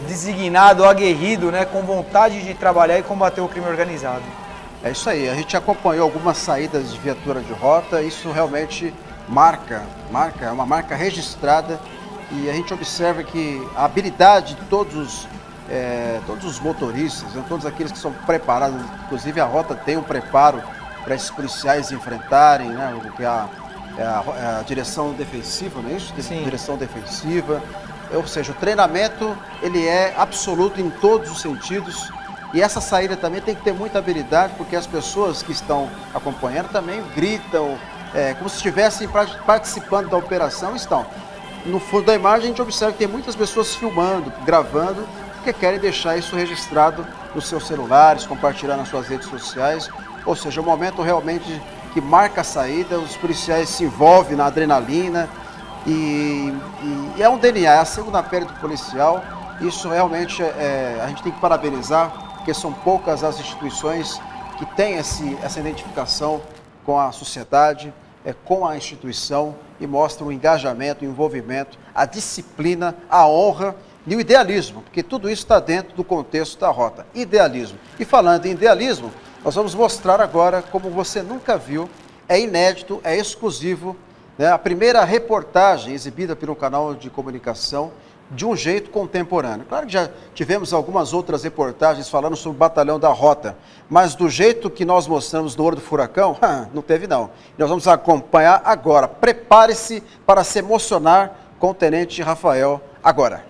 designado, aguerrido, né? Com vontade de trabalhar e combater o crime organizado. É isso aí, a gente acompanhou algumas saídas de viatura de rota, isso realmente é uma marca registrada e a gente observa que a habilidade de todos os motoristas, né, todos aqueles que são preparados, inclusive a rota tem um preparo para esses policiais enfrentarem, né, o que é a direção defensiva, não é isso? Sim. Direção defensiva, ou seja, o treinamento ele é absoluto em todos os sentidos. E essa saída também tem que ter muita habilidade, porque as pessoas que estão acompanhando também gritam, como se estivessem participando da operação, estão. No fundo da imagem a gente observa que tem muitas pessoas filmando, gravando, porque querem deixar isso registrado nos seus celulares, compartilhar nas suas redes sociais. Ou seja, é um momento realmente que marca a saída, os policiais se envolvem na adrenalina e é um DNA, é a segunda pele do policial. Isso realmente a gente tem que parabenizar, porque são poucas as instituições que têm essa identificação com a sociedade, com a instituição e mostram o engajamento, o envolvimento, a disciplina, a honra e o idealismo, porque tudo isso está dentro do contexto da rota. Idealismo. E falando em idealismo, nós vamos mostrar agora como você nunca viu, é inédito, é exclusivo, né? A primeira reportagem exibida pelo canal de comunicação de um jeito contemporâneo. Claro que já tivemos algumas outras reportagens falando sobre o batalhão da rota, mas do jeito que nós mostramos no Olho do Furacão, não teve não. Nós vamos acompanhar agora. Prepare-se para se emocionar com o Tenente Rafael agora.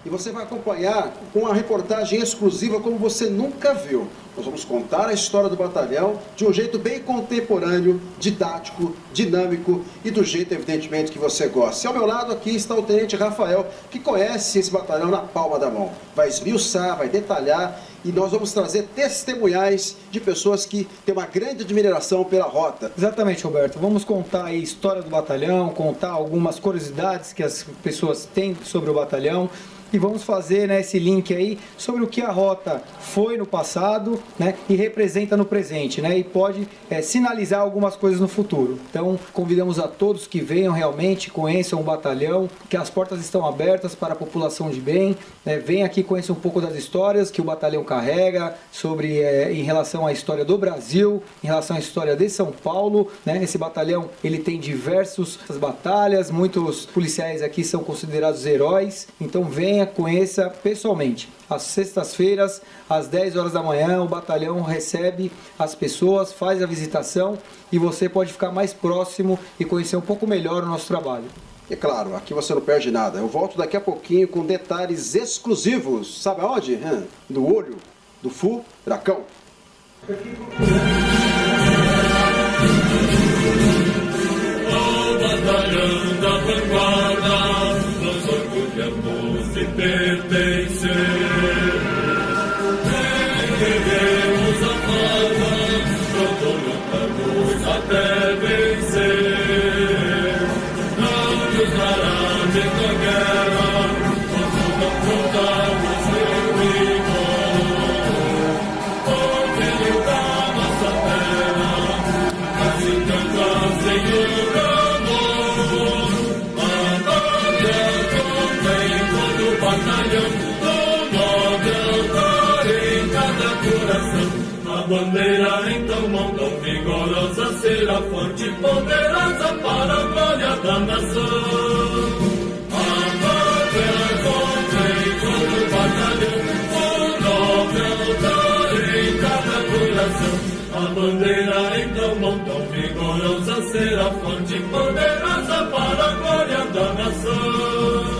E você vai acompanhar com uma reportagem exclusiva como você nunca viu. Nós vamos contar a história do batalhão de um jeito bem contemporâneo, didático, dinâmico e do jeito, evidentemente, que você gosta. E ao meu lado aqui está o Tenente Rafael, que conhece esse batalhão na palma da mão. Vai esmiuçar, vai detalhar e nós vamos trazer testemunhais de pessoas que têm uma grande admiração pela rota. Exatamente, Roberto. Vamos contar aí a história do batalhão, contar algumas curiosidades que as pessoas têm sobre o batalhão. E vamos fazer, né, esse link aí sobre o que a rota foi no passado, né, e representa no presente, né, e pode sinalizar algumas coisas no futuro. Então, convidamos a todos que venham realmente, conheçam o batalhão, que as portas estão abertas para a população de bem, né, venham aqui conhecer um pouco das histórias que o batalhão carrega, sobre em relação à história do Brasil, em relação à história de São Paulo, né, esse batalhão ele tem diversas batalhas, muitos policiais aqui são considerados heróis, então venha, conheça pessoalmente. Às sextas-feiras, às 10 horas da manhã, o batalhão recebe as pessoas, faz a visitação e você pode ficar mais próximo e conhecer um pouco melhor o nosso trabalho. E claro, aqui você não perde nada. Eu volto daqui a pouquinho com detalhes exclusivos. Sabe aonde? Do Olho do Furacão. Batalhão da vanguarda, nós orgulhamos de pertencer. Erguemos a palma, pronto lutamos até vencer. Não nos dará medo a guerra, quando confrontamos o inimigo. Porque ele dá nossa terra, assim canta Senhor. A bandeira então mão tão vigorosa será forte e poderosa para a glória da nação. A pátria contém todo o batalhão, o nobre altar em cada coração. A bandeira então mão tão vigorosa será forte e poderosa para a glória da nação.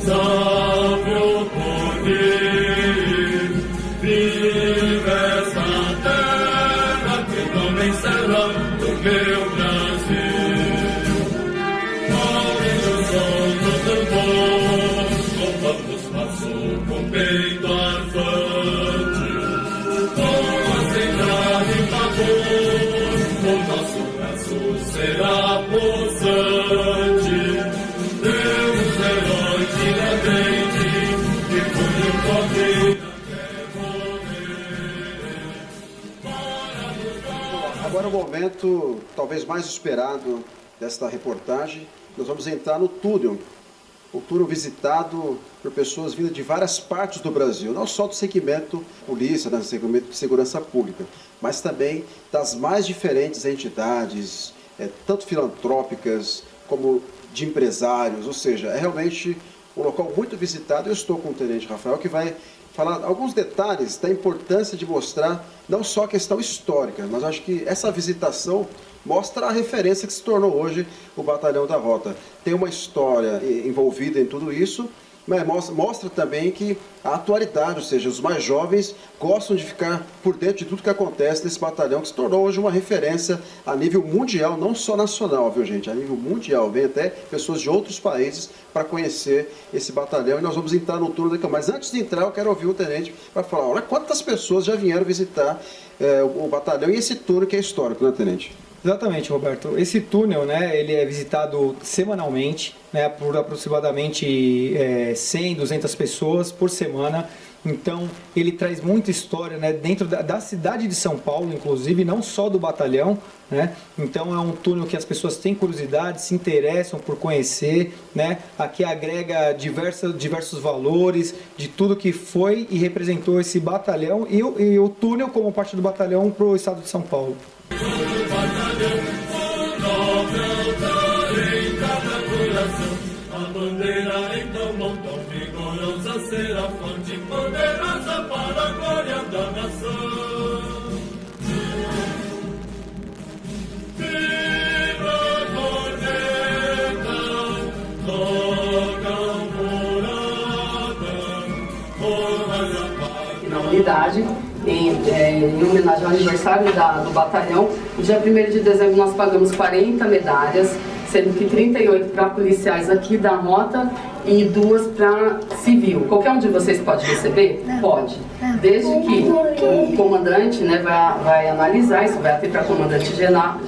So meu Brasil. Olhem os ombros do tambor, vamos passo com peito arfante, com ansiedade e pavor, o nosso braço será possante. Temos herói Tiradentes, que punho forte até morrer. Agora é o momento talvez mais esperado desta reportagem. Nós vamos entrar no túnel. O túnel visitado por pessoas vindas de várias partes do Brasil, não só do segmento polícia, do segmento de segurança pública, mas também das mais diferentes entidades, tanto filantrópicas como de empresários, ou seja, é realmente um local muito visitado. Eu estou com o Tenente Rafael, que vai falar alguns detalhes da importância de mostrar não só a questão histórica, mas acho que essa visitação mostra a referência que se tornou hoje o Batalhão da Rota. Tem uma história envolvida em tudo isso, mas mostra também que a atualidade, ou seja, os mais jovens gostam de ficar por dentro de tudo que acontece nesse batalhão, que se tornou hoje uma referência a nível mundial, não só nacional, viu gente, a nível mundial. Vem até pessoas de outros países para conhecer esse batalhão, e nós vamos entrar no túnel daqui. Mas antes de entrar, eu quero ouvir o tenente para falar, olha quantas pessoas já vieram visitar o batalhão e esse túnel que é histórico, né, tenente? Exatamente, Roberto. Esse túnel, né, ele é visitado semanalmente, né, por aproximadamente 100, 200 pessoas por semana. Então, ele traz muita história, né, dentro da cidade de São Paulo, inclusive, não só do batalhão, né? Então, é um túnel que as pessoas têm curiosidade, se interessam por conhecer, né? Aqui agrega diversos valores de tudo que foi e representou esse batalhão e o túnel como parte do batalhão para o estado de São Paulo. A bandeira então mão tão vigorosa será fonte poderosa para a glória da nação. Vibra a corneta, toca a morada, na unidade, em homenagem ao aniversário do batalhão. No dia 1º de dezembro nós pagamos 40 medalhas, sendo que 38 para policiais aqui da Rota e 2 para civil. Qualquer um de vocês pode receber? Pode. Desde que o comandante, né, vai analisar, isso vai até para comandante geral,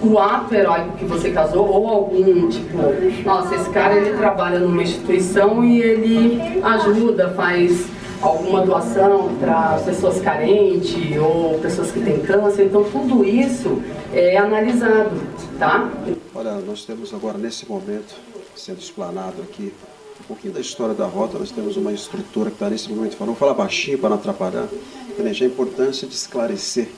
o ato heróico que você casou, ou algum tipo, nossa, esse cara ele trabalha numa instituição e ele ajuda, faz alguma doação para pessoas carentes ou pessoas que têm câncer. Então tudo isso é analisado, tá? Olha, nós temos agora nesse momento sendo explanado aqui um pouquinho da história da Rota. Nós temos uma instrutora que está nesse momento falando, vou falar baixinho para não atrapalhar, a importância de esclarecer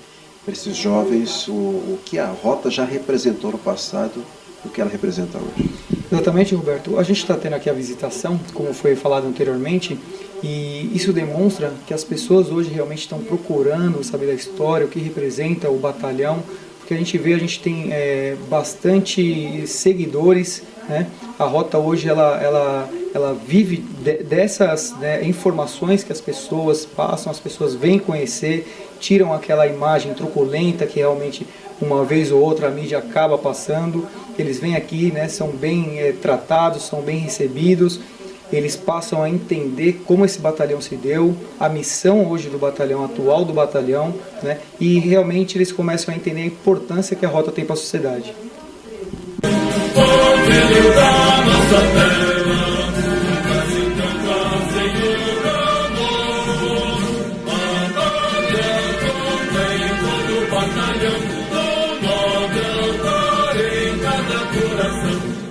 para esses jovens o que a Rota já representou no passado e o que ela representa hoje. Exatamente, Roberto. A gente está tendo aqui a visitação, como foi falado anteriormente, e isso demonstra que as pessoas hoje realmente estão procurando saber da história, o que representa o batalhão, porque a gente tem bastante seguidores, né? A Rota hoje ela vive dessas, né, informações que as pessoas passam, as pessoas vêm conhecer, tiram aquela imagem truculenta que realmente uma vez ou outra a mídia acaba passando. Eles vêm aqui, né, são bem tratados, são bem recebidos. Eles passam a entender como esse batalhão se deu, a missão hoje do batalhão, atual do batalhão, né? E realmente eles começam a entender a importância que a Rota tem para a sociedade.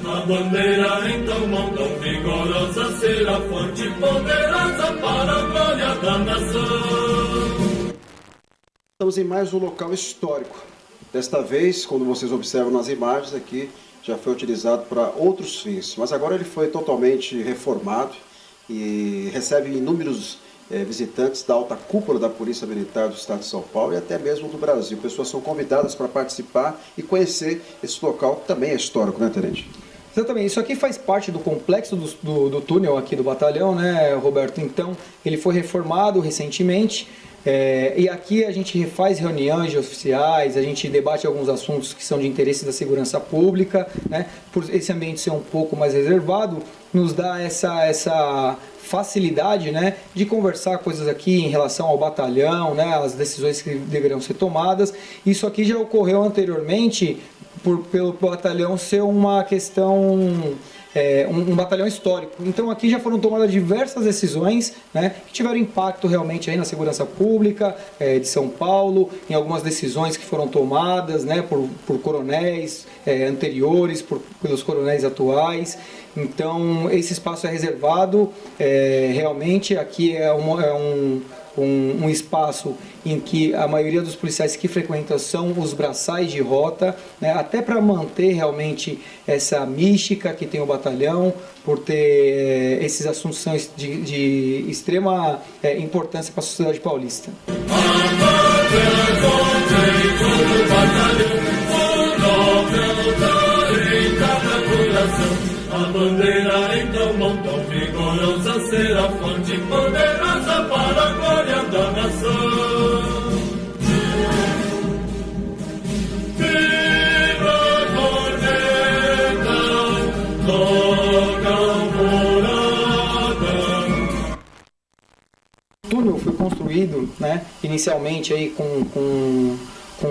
A bandeira então mão tão vigorosa será fonte poderosa para a glória da nação. Estamos em mais um local histórico. Desta vez, como vocês observam nas imagens aqui, já foi utilizado para outros fins, mas agora ele foi totalmente reformado e recebe inúmeros visitantes da alta cúpula da Polícia Militar do Estado de São Paulo e até mesmo do Brasil. Pessoas são convidadas para participar e conhecer esse local que também é histórico, né, tenente? Exatamente, isso aqui faz parte do complexo do túnel aqui do batalhão, né, Roberto? Então, ele foi reformado recentemente, E aqui a gente faz reuniões de oficiais, a gente debate alguns assuntos que são de interesse da segurança pública, né? Por esse ambiente ser um pouco mais reservado, nos dá essa facilidade, né, de conversar coisas aqui em relação ao batalhão, né, as decisões que deverão ser tomadas. Isso aqui já ocorreu anteriormente pelo batalhão ser uma questão, um batalhão histórico. Então aqui já foram tomadas diversas decisões, né, que tiveram impacto realmente aí na segurança pública de São Paulo, em algumas decisões que foram tomadas, né, por coronéis anteriores, pelos coronéis atuais. Então esse espaço é reservado, realmente aqui é um espaço em que a maioria dos policiais que frequentam são os braçais de rota, né, até para manter realmente essa mística que tem o batalhão, por ter esses assuntos são de extrema importância para a sociedade paulista. A bandeira então mão tão vigorosa será forte e poderosa para a glória da nação. Viva a corneta, toca alvorada. O túnel foi construído, né, inicialmente aí com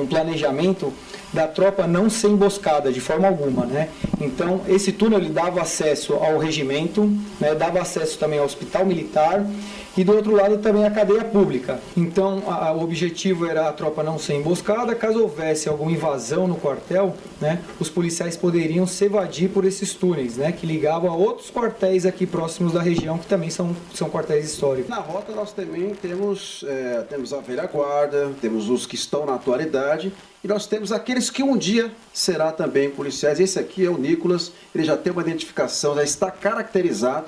planejamento da tropa não ser emboscada de forma alguma, né? Então esse túnel ele dava acesso ao regimento, né? Dava acesso também ao hospital militar e do outro lado também à cadeia pública. Então o objetivo era a tropa não ser emboscada. Caso houvesse alguma invasão no quartel, né, os policiais poderiam se evadir por esses túneis, né, que ligavam a outros quartéis aqui próximos da região, que também são quartéis históricos. Na rota nós também temos a velha guarda, temos os que estão na atualidade e nós temos aqueles que um dia será também policiais. Esse aqui é o Nicolas, ele já tem uma identificação, já está caracterizado,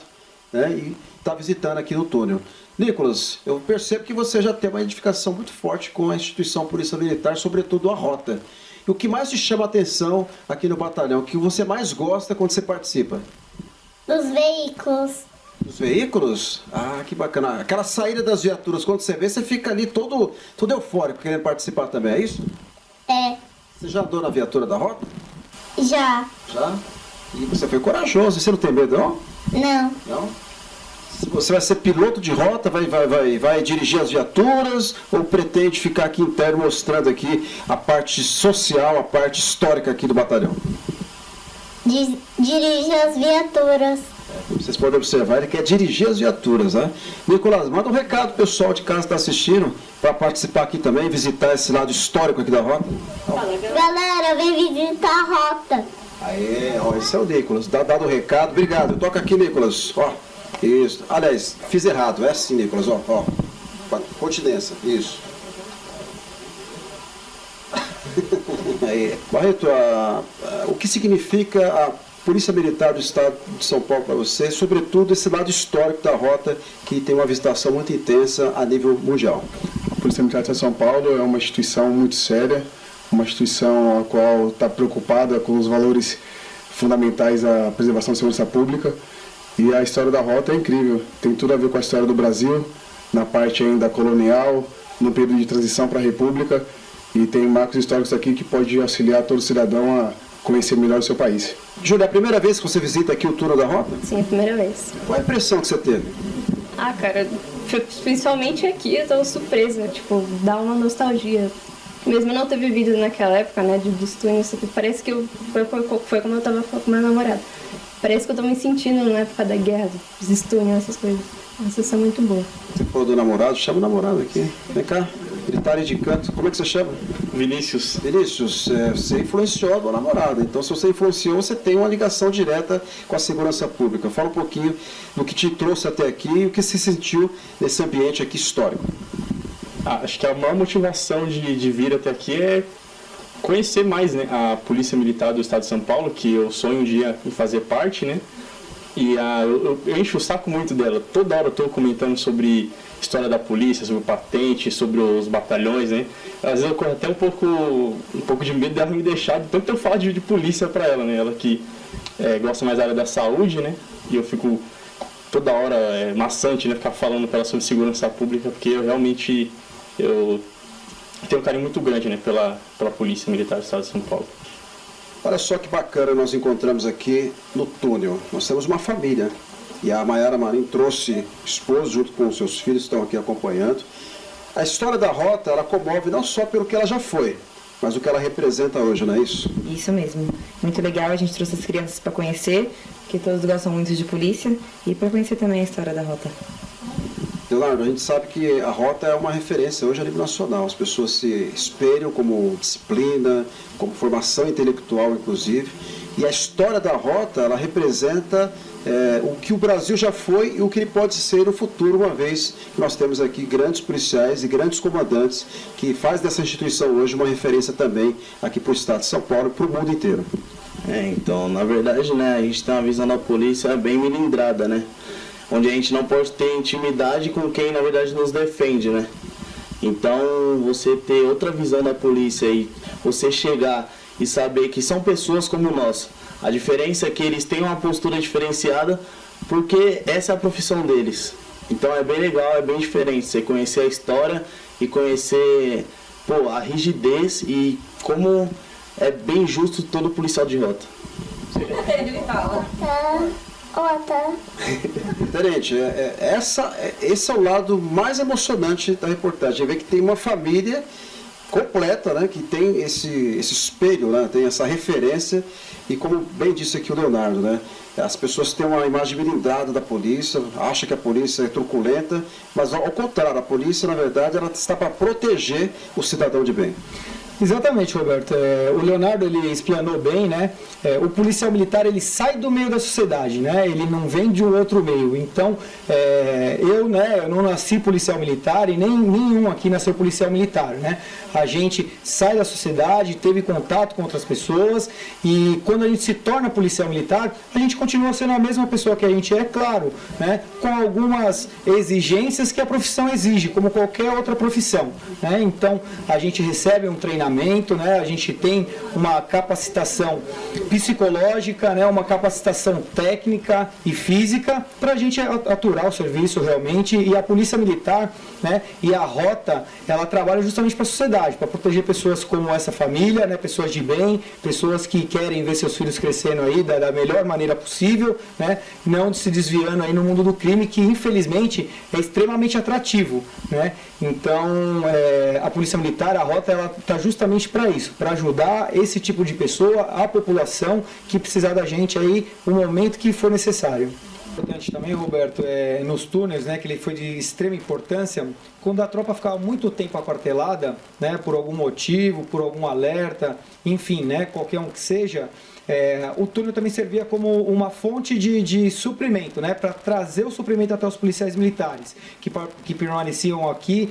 né, e está visitando aqui no túnel. Nicolas, eu percebo que você já tem uma identificação muito forte com a instituição Polícia Militar, sobretudo a rota. E o que mais te chama a atenção aqui no batalhão, o que você mais gosta quando você participa? Dos veículos. Dos veículos? Ah, que bacana. Aquela saída das viaturas, quando você vê, você fica ali todo eufórico, querendo participar também, é isso? É. Você já andou na viatura da rota? Já. Já? E você foi corajoso, você não tem medo, não? Não. Não? Você vai ser piloto de rota, vai dirigir as viaturas ou pretende ficar aqui interno mostrando aqui a parte social, a parte histórica aqui do batalhão? Dirige as viaturas. Vocês podem observar, ele quer dirigir as viaturas, né? Nicolas, manda um recado pro pessoal de casa que está assistindo para participar aqui também, visitar esse lado histórico aqui da rota. Galera, vem visitar a rota. Aê, ó, esse é o Nicolas, dado o recado, obrigado. Toca aqui, Nicolas, ó. Isso. Aliás, fiz errado. É assim, Nicolas, ó. Continência. Isso. Aí. Barreto, o que significa a Polícia Militar do Estado de São Paulo para você, sobretudo esse lado histórico da rota, que tem uma visitação muito intensa a nível mundial? A Polícia Militar de São Paulo é uma instituição muito séria, uma instituição a qual está preocupada com os valores fundamentais da preservação da segurança pública. E a história da rota é incrível, tem tudo a ver com a história do Brasil, na parte ainda colonial, no período de transição para a República, e tem marcos históricos aqui que pode auxiliar todo cidadão a conhecer melhor o seu país. Júlia, é a primeira vez que você visita aqui o túnel da rota? Sim, é a primeira vez. Qual a impressão que você teve? Ah, cara, principalmente aqui eu tô surpresa, tipo, dá uma nostalgia. Mesmo não ter vivido naquela época, né, dos túneis, parece que foi como eu tava com meu namorado. Parece que eu tô me sentindo na época da guerra, dos estúdios, essas coisas. Uma sensação muito boa. Você falou do namorado, chama o namorado aqui. Vem cá, ele tá ali de canto. Como é que você chama? Vinícius. Vinícius, você influenciou o namorado. Então, se você influenciou, você tem uma ligação direta com a segurança pública. Fala um pouquinho do que te trouxe até aqui e o que se sentiu nesse ambiente aqui histórico. Acho que a maior motivação de vir até aqui é conhecer mais, né, a Polícia Militar do Estado de São Paulo, que eu sonho um dia em fazer parte, né? E eu encho o saco muito dela. Toda hora eu estou comentando sobre história da polícia, sobre patente, sobre os batalhões, né? Às vezes eu corro até um pouco de medo dela me deixar, de tanto eu falar de polícia para ela, né? Ela que gosta mais da área da saúde, né? E eu fico toda hora maçante, né? Ficar falando para ela sobre segurança pública, porque eu realmente eu tenho um carinho muito grande, né, pela Polícia Militar do Estado de São Paulo. Olha só que bacana, nós encontramos aqui no túnel. Nós temos uma família. E a Maiara Marim trouxe o esposo junto com os seus filhos, estão aqui acompanhando. A história da rota, ela comove não só pelo que ela já foi, mas o que ela representa hoje, não é isso? Isso mesmo. Muito legal, a gente trouxe as crianças para conhecer, que todos gostam muito de polícia, e para conhecer também a história da rota. Leonardo, a gente sabe que a rota é uma referência hoje a nível nacional. As pessoas se espelham como disciplina, como formação intelectual, inclusive. E a história da rota, ela representa o que o Brasil já foi e o que ele pode ser no futuro, uma vez que nós temos aqui grandes policiais e grandes comandantes que faz dessa instituição hoje uma referência também aqui para o estado de São Paulo e para o mundo inteiro. Então, na verdade, né, a gente tem uma visão da polícia bem melindrada, né? Onde a gente não pode ter intimidade com quem, na verdade, nos defende, né? Então, você ter outra visão da polícia e você chegar e saber que são pessoas como nós. A diferença é que eles têm uma postura diferenciada porque essa é a profissão deles. Então, é bem legal, é bem diferente você conhecer a história e conhecer a rigidez e como é bem justo todo policial de rota. Ele fala. Tenente, esse é o lado mais emocionante da reportagem. Ver que tem uma família completa, né, que tem esse espelho, né, tem essa referência. E como bem disse aqui o Leonardo, né, as pessoas têm uma imagem blindada da polícia, acham que a polícia é truculenta, mas ao contrário, a polícia, na verdade, ela está para proteger o cidadão de bem. Exatamente, Roberto. O Leonardo, ele explanou bem, né? O policial militar, ele sai do meio da sociedade, né? Ele não vem de um outro meio. Então, eu não nasci policial militar e nem nenhum aqui nasceu policial militar, né? A gente sai da sociedade, teve contato com outras pessoas e quando a gente se torna policial militar, a gente continua sendo a mesma pessoa que a gente é, claro, né? Com algumas exigências que a profissão exige, como qualquer outra profissão, né? Então, a gente recebe um treinamento, né? A gente tem uma capacitação psicológica, né? Uma capacitação técnica e física para a gente aturar o serviço realmente. E a Polícia Militar, né? E a rota, ela trabalha justamente para a sociedade, para proteger pessoas como essa família, né? Pessoas de bem, pessoas que querem ver seus filhos crescendo aí da melhor maneira possível, né? Não se desviando aí no mundo do crime, que infelizmente é extremamente atrativo, né? Então, a Polícia Militar, a rota, ela está justamente para isso, para ajudar esse tipo de pessoa, a população que precisar da gente aí no momento que for necessário. Importante também, Roberto, nos túneis, né, que ele foi de extrema importância, quando a tropa ficava muito tempo aquartelada, né, por algum motivo, por algum alerta, enfim, né, qualquer um que seja, o túnel também servia como uma fonte de suprimento, né, para trazer o suprimento até os policiais militares, que permaneciam aqui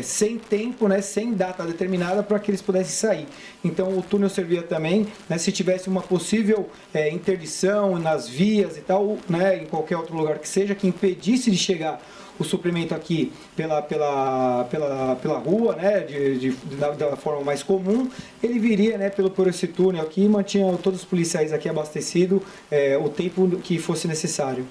sem tempo, né, sem data determinada para que eles pudessem sair. Então o túnel servia também, né, se tivesse uma possível interdição nas vias e tal, né, em qualquer outro lugar que seja, que impedisse de chegar o suprimento aqui pela rua, né, da forma mais comum, ele viria, né, por esse túnel aqui e mantinha todos os policiais aqui abastecidos o tempo que fosse necessário.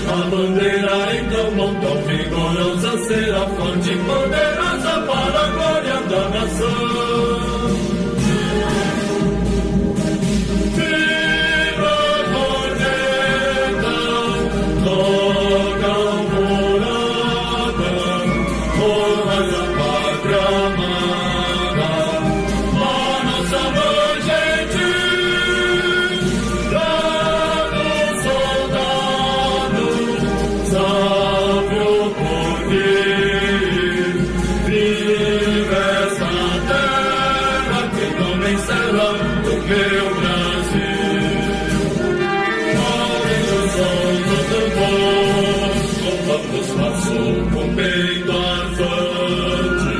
A bandeira então montou vigorosa, será forte e poderosa para a glória da nação. Com peito avante,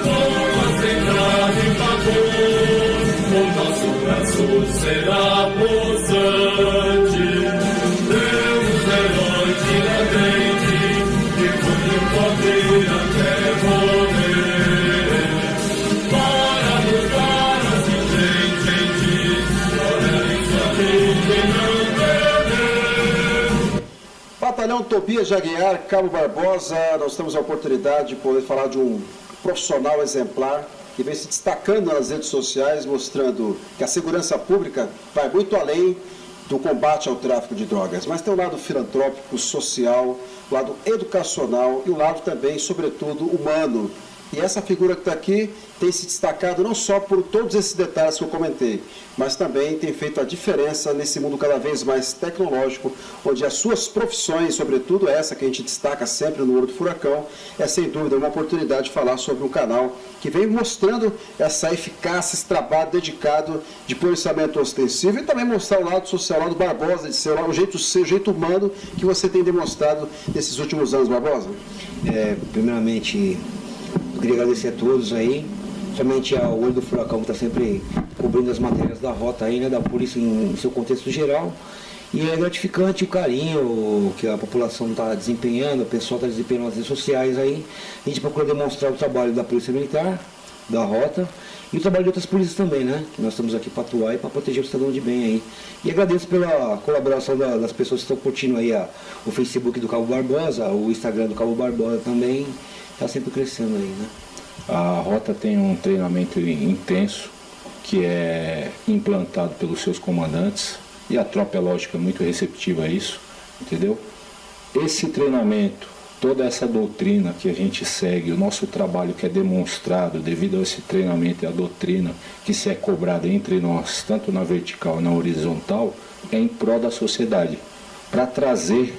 com a central e pavor, o nosso braço será possante. Deus, herói tiradentes, que foi o poder até morrer, para nos dar a gente, glória em sua vida. Batalhão Tobias de Aguiar, Cabo Barbosa, nós temos a oportunidade de poder falar de um profissional exemplar que vem se destacando nas redes sociais, mostrando que a segurança pública vai muito além do combate ao tráfico de drogas, mas tem um lado filantrópico, social, um lado educacional e um lado também, sobretudo, humano. E essa figura que está aqui tem se destacado não só por todos esses detalhes que eu comentei, mas também tem feito a diferença nesse mundo cada vez mais tecnológico, onde as suas profissões, sobretudo essa que a gente destaca sempre no Olho do Furacão, é sem dúvida uma oportunidade de falar sobre um canal que vem mostrando essa eficácia, esse trabalho dedicado de policiamento ostensivo e também mostrar o lado social, o lado Barbosa, de ser o jeito humano que você tem demonstrado nesses últimos anos, Barbosa. Primeiramente, eu queria agradecer a todos aí, somente ao Olho do Furacão que está sempre cobrindo as matérias da rota aí, né, da polícia em seu contexto geral. E é gratificante o carinho que a população está desempenhando, o pessoal está desempenhando nas redes sociais aí. A gente procura demonstrar o trabalho da Polícia Militar, da rota, e o trabalho de outras polícias também, né? Que nós estamos aqui para atuar e para proteger o cidadão de bem aí. E agradeço pela colaboração das pessoas que estão curtindo aí o Facebook do Cabo Barbosa, o Instagram do Cabo Barbosa também, está sempre crescendo aí, né? A rota tem um treinamento intenso que é implantado pelos seus comandantes e a tropa é lógico muito receptiva a isso, entendeu? Esse treinamento, toda essa doutrina que a gente segue, o nosso trabalho que é demonstrado devido a esse treinamento e a doutrina que se é cobrada entre nós, tanto na vertical e na horizontal, é em prol da sociedade, para trazer,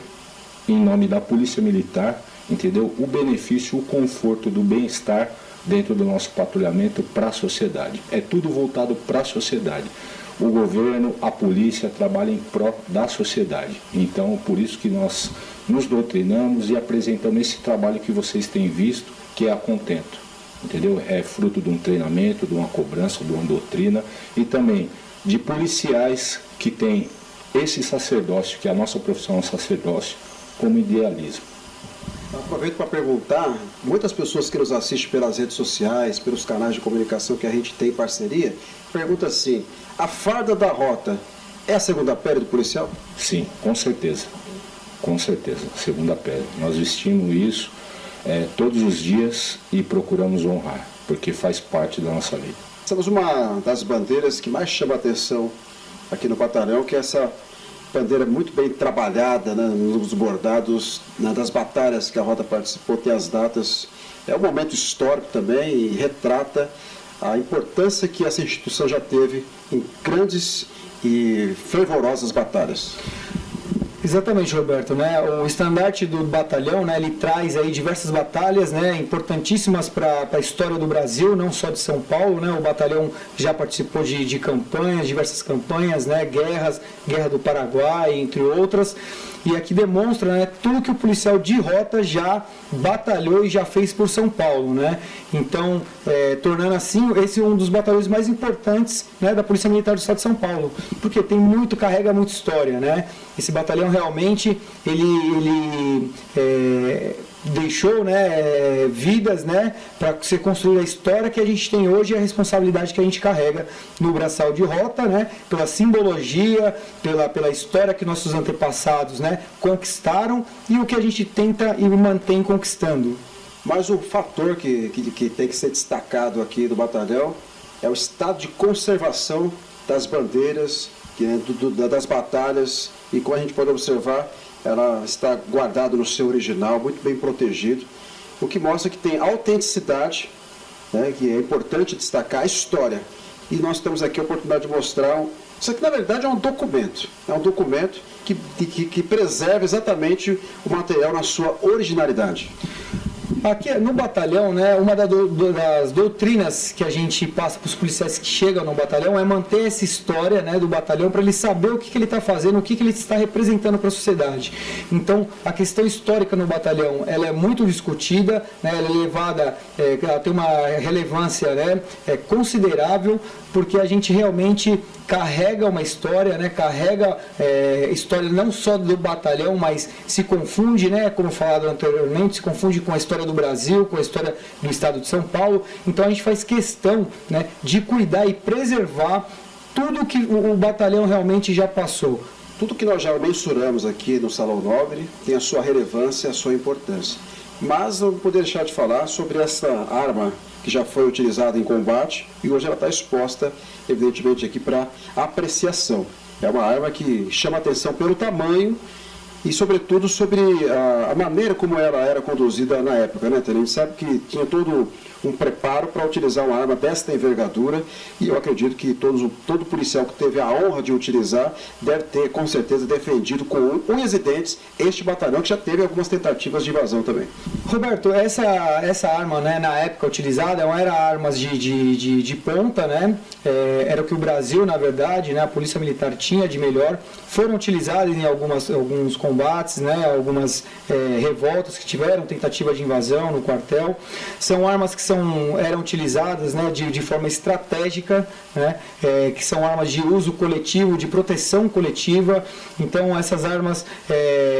em nome da Polícia Militar, entendeu? O benefício, o conforto do bem-estar dentro do nosso patrulhamento para a sociedade. É tudo voltado para a sociedade. O governo, a polícia trabalham em prol da sociedade. Então, por isso que nós nos doutrinamos e apresentamos esse trabalho que vocês têm visto, que é a Contento. Entendeu? É fruto de um treinamento, de uma cobrança, de uma doutrina e também de policiais que têm esse sacerdócio, que é a nossa profissão é um sacerdócio, como idealismo. Aproveito para perguntar, muitas pessoas que nos assistem pelas redes sociais, pelos canais de comunicação que a gente tem em parceria, perguntam assim, a farda da rota é a segunda pele do policial? Sim, com certeza, segunda pele. Nós vestimos isso todos os dias e procuramos honrar, porque faz parte da nossa lei. Temos uma das bandeiras que mais chama a atenção aqui no batalhão, que é essa bandeira muito bem trabalhada, né, nos bordados, das batalhas que a rota participou, tem as datas. É um momento histórico também e retrata a importância que essa instituição já teve em grandes e fervorosas batalhas. Exatamente, Roberto, né? O estandarte do batalhão, né, ele traz aí diversas batalhas, né, importantíssimas para a história do Brasil, não só de São Paulo, né? O batalhão já participou de campanhas, diversas campanhas, né, Guerra do Paraguai, entre outras. E aqui demonstra, né, tudo que o policial de rota já batalhou e já fez por São Paulo, né? Então, tornando assim, esse é um dos batalhões mais importantes, né, da Polícia Militar do Estado de São Paulo, porque carrega muita história, né? Esse batalhão realmente, ele deixou, né, vidas, né, para ser construída a história que a gente tem hoje e a responsabilidade que a gente carrega no braçal de rota, né, pela simbologia, pela história que nossos antepassados, né, conquistaram e o que a gente tenta e mantém conquistando. Mas o fator que tem que ser destacado aqui do batalhão é o estado de conservação das bandeiras, das batalhas, e como a gente pode observar, ela está guardada no seu original, muito bem protegido, o que mostra que tem autenticidade, né, que é importante destacar a história. E nós temos aqui a oportunidade de mostrar, isso aqui na verdade é um documento que preserva exatamente o material na sua originalidade. Aqui no batalhão, né, uma das doutrinas que a gente passa para os policiais que chegam no batalhão é manter essa história, né, do batalhão para ele saber o que ele está fazendo, o que ele está representando para a sociedade. Então, a questão histórica no batalhão ela é muito discutida, né, ela é levada, ela tem uma relevância, né, considerável, porque a gente realmente carrega uma história, né, carrega história não só do batalhão, mas se confunde, né, como falado anteriormente, se confunde com a história do Brasil, com a história do estado de São Paulo. Então a gente faz questão, né, de cuidar e preservar tudo que o batalhão realmente já passou. Tudo que nós já mensuramos aqui no Salão Nobre tem a sua relevância, a sua importância. Mas não poderia deixar de falar sobre essa arma que já foi utilizada em combate e hoje ela está exposta, evidentemente, aqui para apreciação. É uma arma que chama atenção pelo tamanho e, sobretudo, sobre a maneira como ela era conduzida na época, né, Tenente? A gente sabe que tinha todo um preparo para utilizar uma arma desta envergadura e eu acredito que todo policial que teve a honra de utilizar deve ter, com certeza, defendido com unhas e dentes este batalhão que já teve algumas tentativas de invasão também. Roberto, essa arma, né, na época utilizada, não era armas de ponta, né? Era o que o Brasil, na verdade, né, a Polícia Militar tinha de melhor. Foram utilizadas em alguns combates, né, algumas revoltas que tiveram tentativa de invasão no quartel. São armas que eram utilizadas, né, de forma estratégica, né, que são armas de uso coletivo, de proteção coletiva. Então essas armas,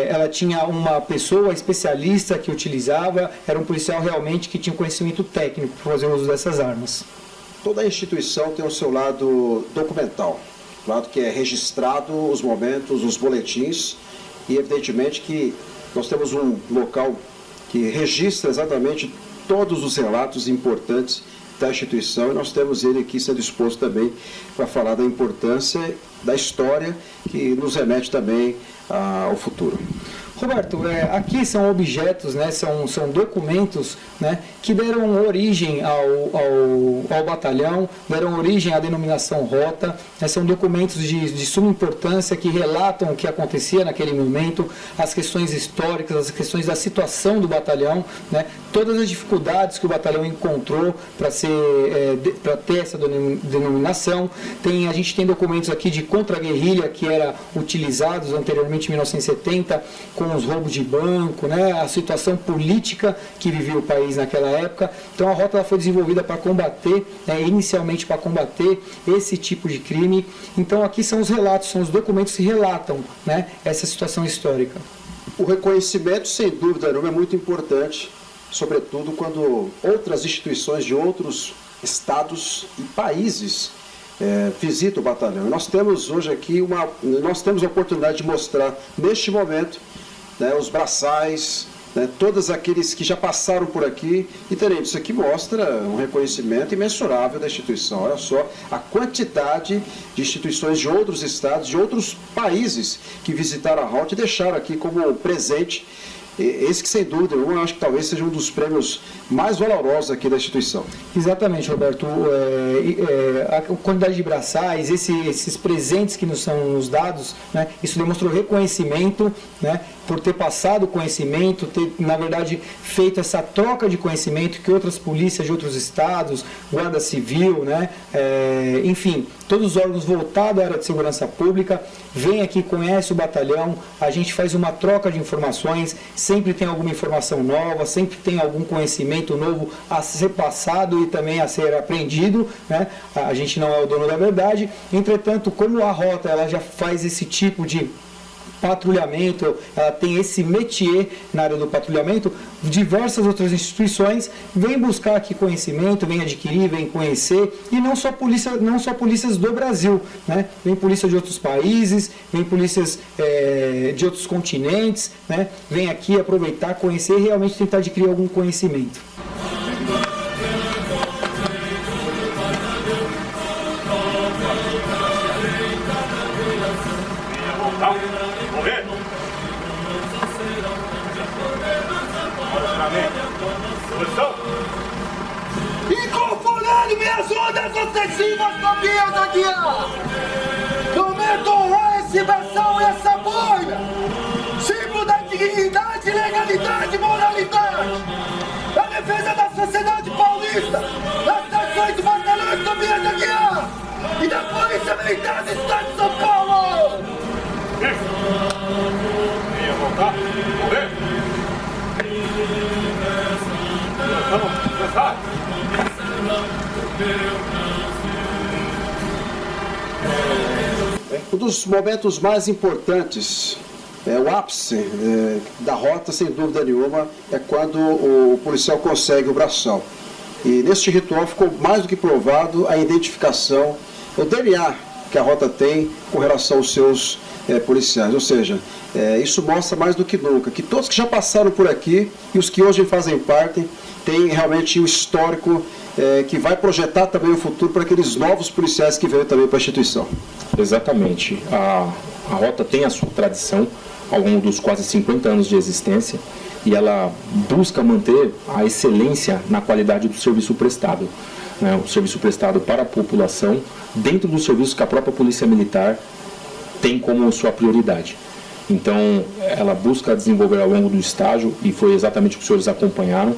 ela tinha uma pessoa especialista que utilizava, era um policial realmente que tinha conhecimento técnico para fazer uso dessas armas. Toda instituição tem o seu lado documental, o lado que é registrado os momentos, os boletins, e evidentemente que nós temos um local que registra exatamente todos os relatos importantes da instituição e nós temos ele aqui sendo exposto também para falar da importância da história que nos remete também ao futuro. Roberto, aqui são objetos, né, são documentos, né, que deram origem ao batalhão, deram origem à denominação rota, né, são documentos de suma importância que relatam o que acontecia naquele momento, as questões históricas, as questões da situação do batalhão, né, todas as dificuldades que o batalhão encontrou para ter essa denominação. A gente tem documentos aqui de contra-guerrilha que eram utilizados anteriormente em 1970, com os roubos de banco, né, a situação política que vivia o país naquela época. Então a rota ela foi desenvolvida para combater, inicialmente para combater esse tipo de crime. Então aqui são os relatos, são os documentos que relatam, né, essa situação histórica. O reconhecimento, sem dúvida nenhuma, é muito importante, sobretudo quando outras instituições de outros estados e países visitam o batalhão. Nós temos hoje aqui nós temos a oportunidade de mostrar neste momento, né, os braçais, né, todos aqueles que já passaram por aqui. E, Tenente, isso aqui mostra um reconhecimento imensurável da instituição. Olha só a quantidade de instituições de outros estados, de outros países que visitaram a rota e deixaram aqui como presente esse que, sem dúvida, eu acho que talvez seja um dos prêmios mais valorosos aqui da instituição. Exatamente, Roberto. A quantidade de braçais, esses presentes que nos são nos dados, né, isso demonstrou reconhecimento, né, por ter passado conhecimento, ter, na verdade, feito essa troca de conhecimento que outras polícias de outros estados, Guarda Civil, né, enfim, todos os órgãos voltados à área de segurança pública, vêm aqui, conhecem o batalhão, a gente faz uma troca de informações, sempre tem alguma informação nova, sempre tem algum conhecimento novo a ser passado e também a ser aprendido, né? A gente não é o dono da verdade. Entretanto, como a rota ela já faz esse tipo de patrulhamento, ela tem esse métier na área do patrulhamento, diversas outras instituições vêm buscar aqui conhecimento, vêm adquirir, vêm conhecer, e não só polícias do Brasil, né? Vem polícia de outros países, vem polícias de outros continentes, né? Vem aqui aproveitar, conhecer e realmente tentar adquirir algum conhecimento. Incorporando minhas ondas sucessivas campeãs a guiar. Prometo honrar esse bração e essa boina, símbolo da dignidade, legalidade e moralidade, a defesa da sociedade paulista, das ações do batalhão campeãs a guiar e da Polícia Militar do Estado de São Paulo. Venha voltar, correr. Vamos começar. Um dos momentos mais importantes, o ápice da rota, sem dúvida nenhuma, é quando o policial consegue o braçal. E neste ritual ficou mais do que provado a identificação, o DNA que a Rota tem com relação aos seus policiais. Ou seja, isso mostra mais do que nunca que todos que já passaram por aqui e os que hoje fazem parte têm realmente um histórico que vai projetar também o futuro para aqueles novos policiais que veio também para a instituição. Exatamente. A Rota tem a sua tradição ao longo dos quase 50 anos de existência e ela busca manter a excelência na qualidade do serviço prestado. O serviço prestado para a população dentro do serviço que a própria Polícia Militar tem como sua prioridade. Então, ela busca desenvolver ao longo do estágio, e foi exatamente o que os senhores acompanharam,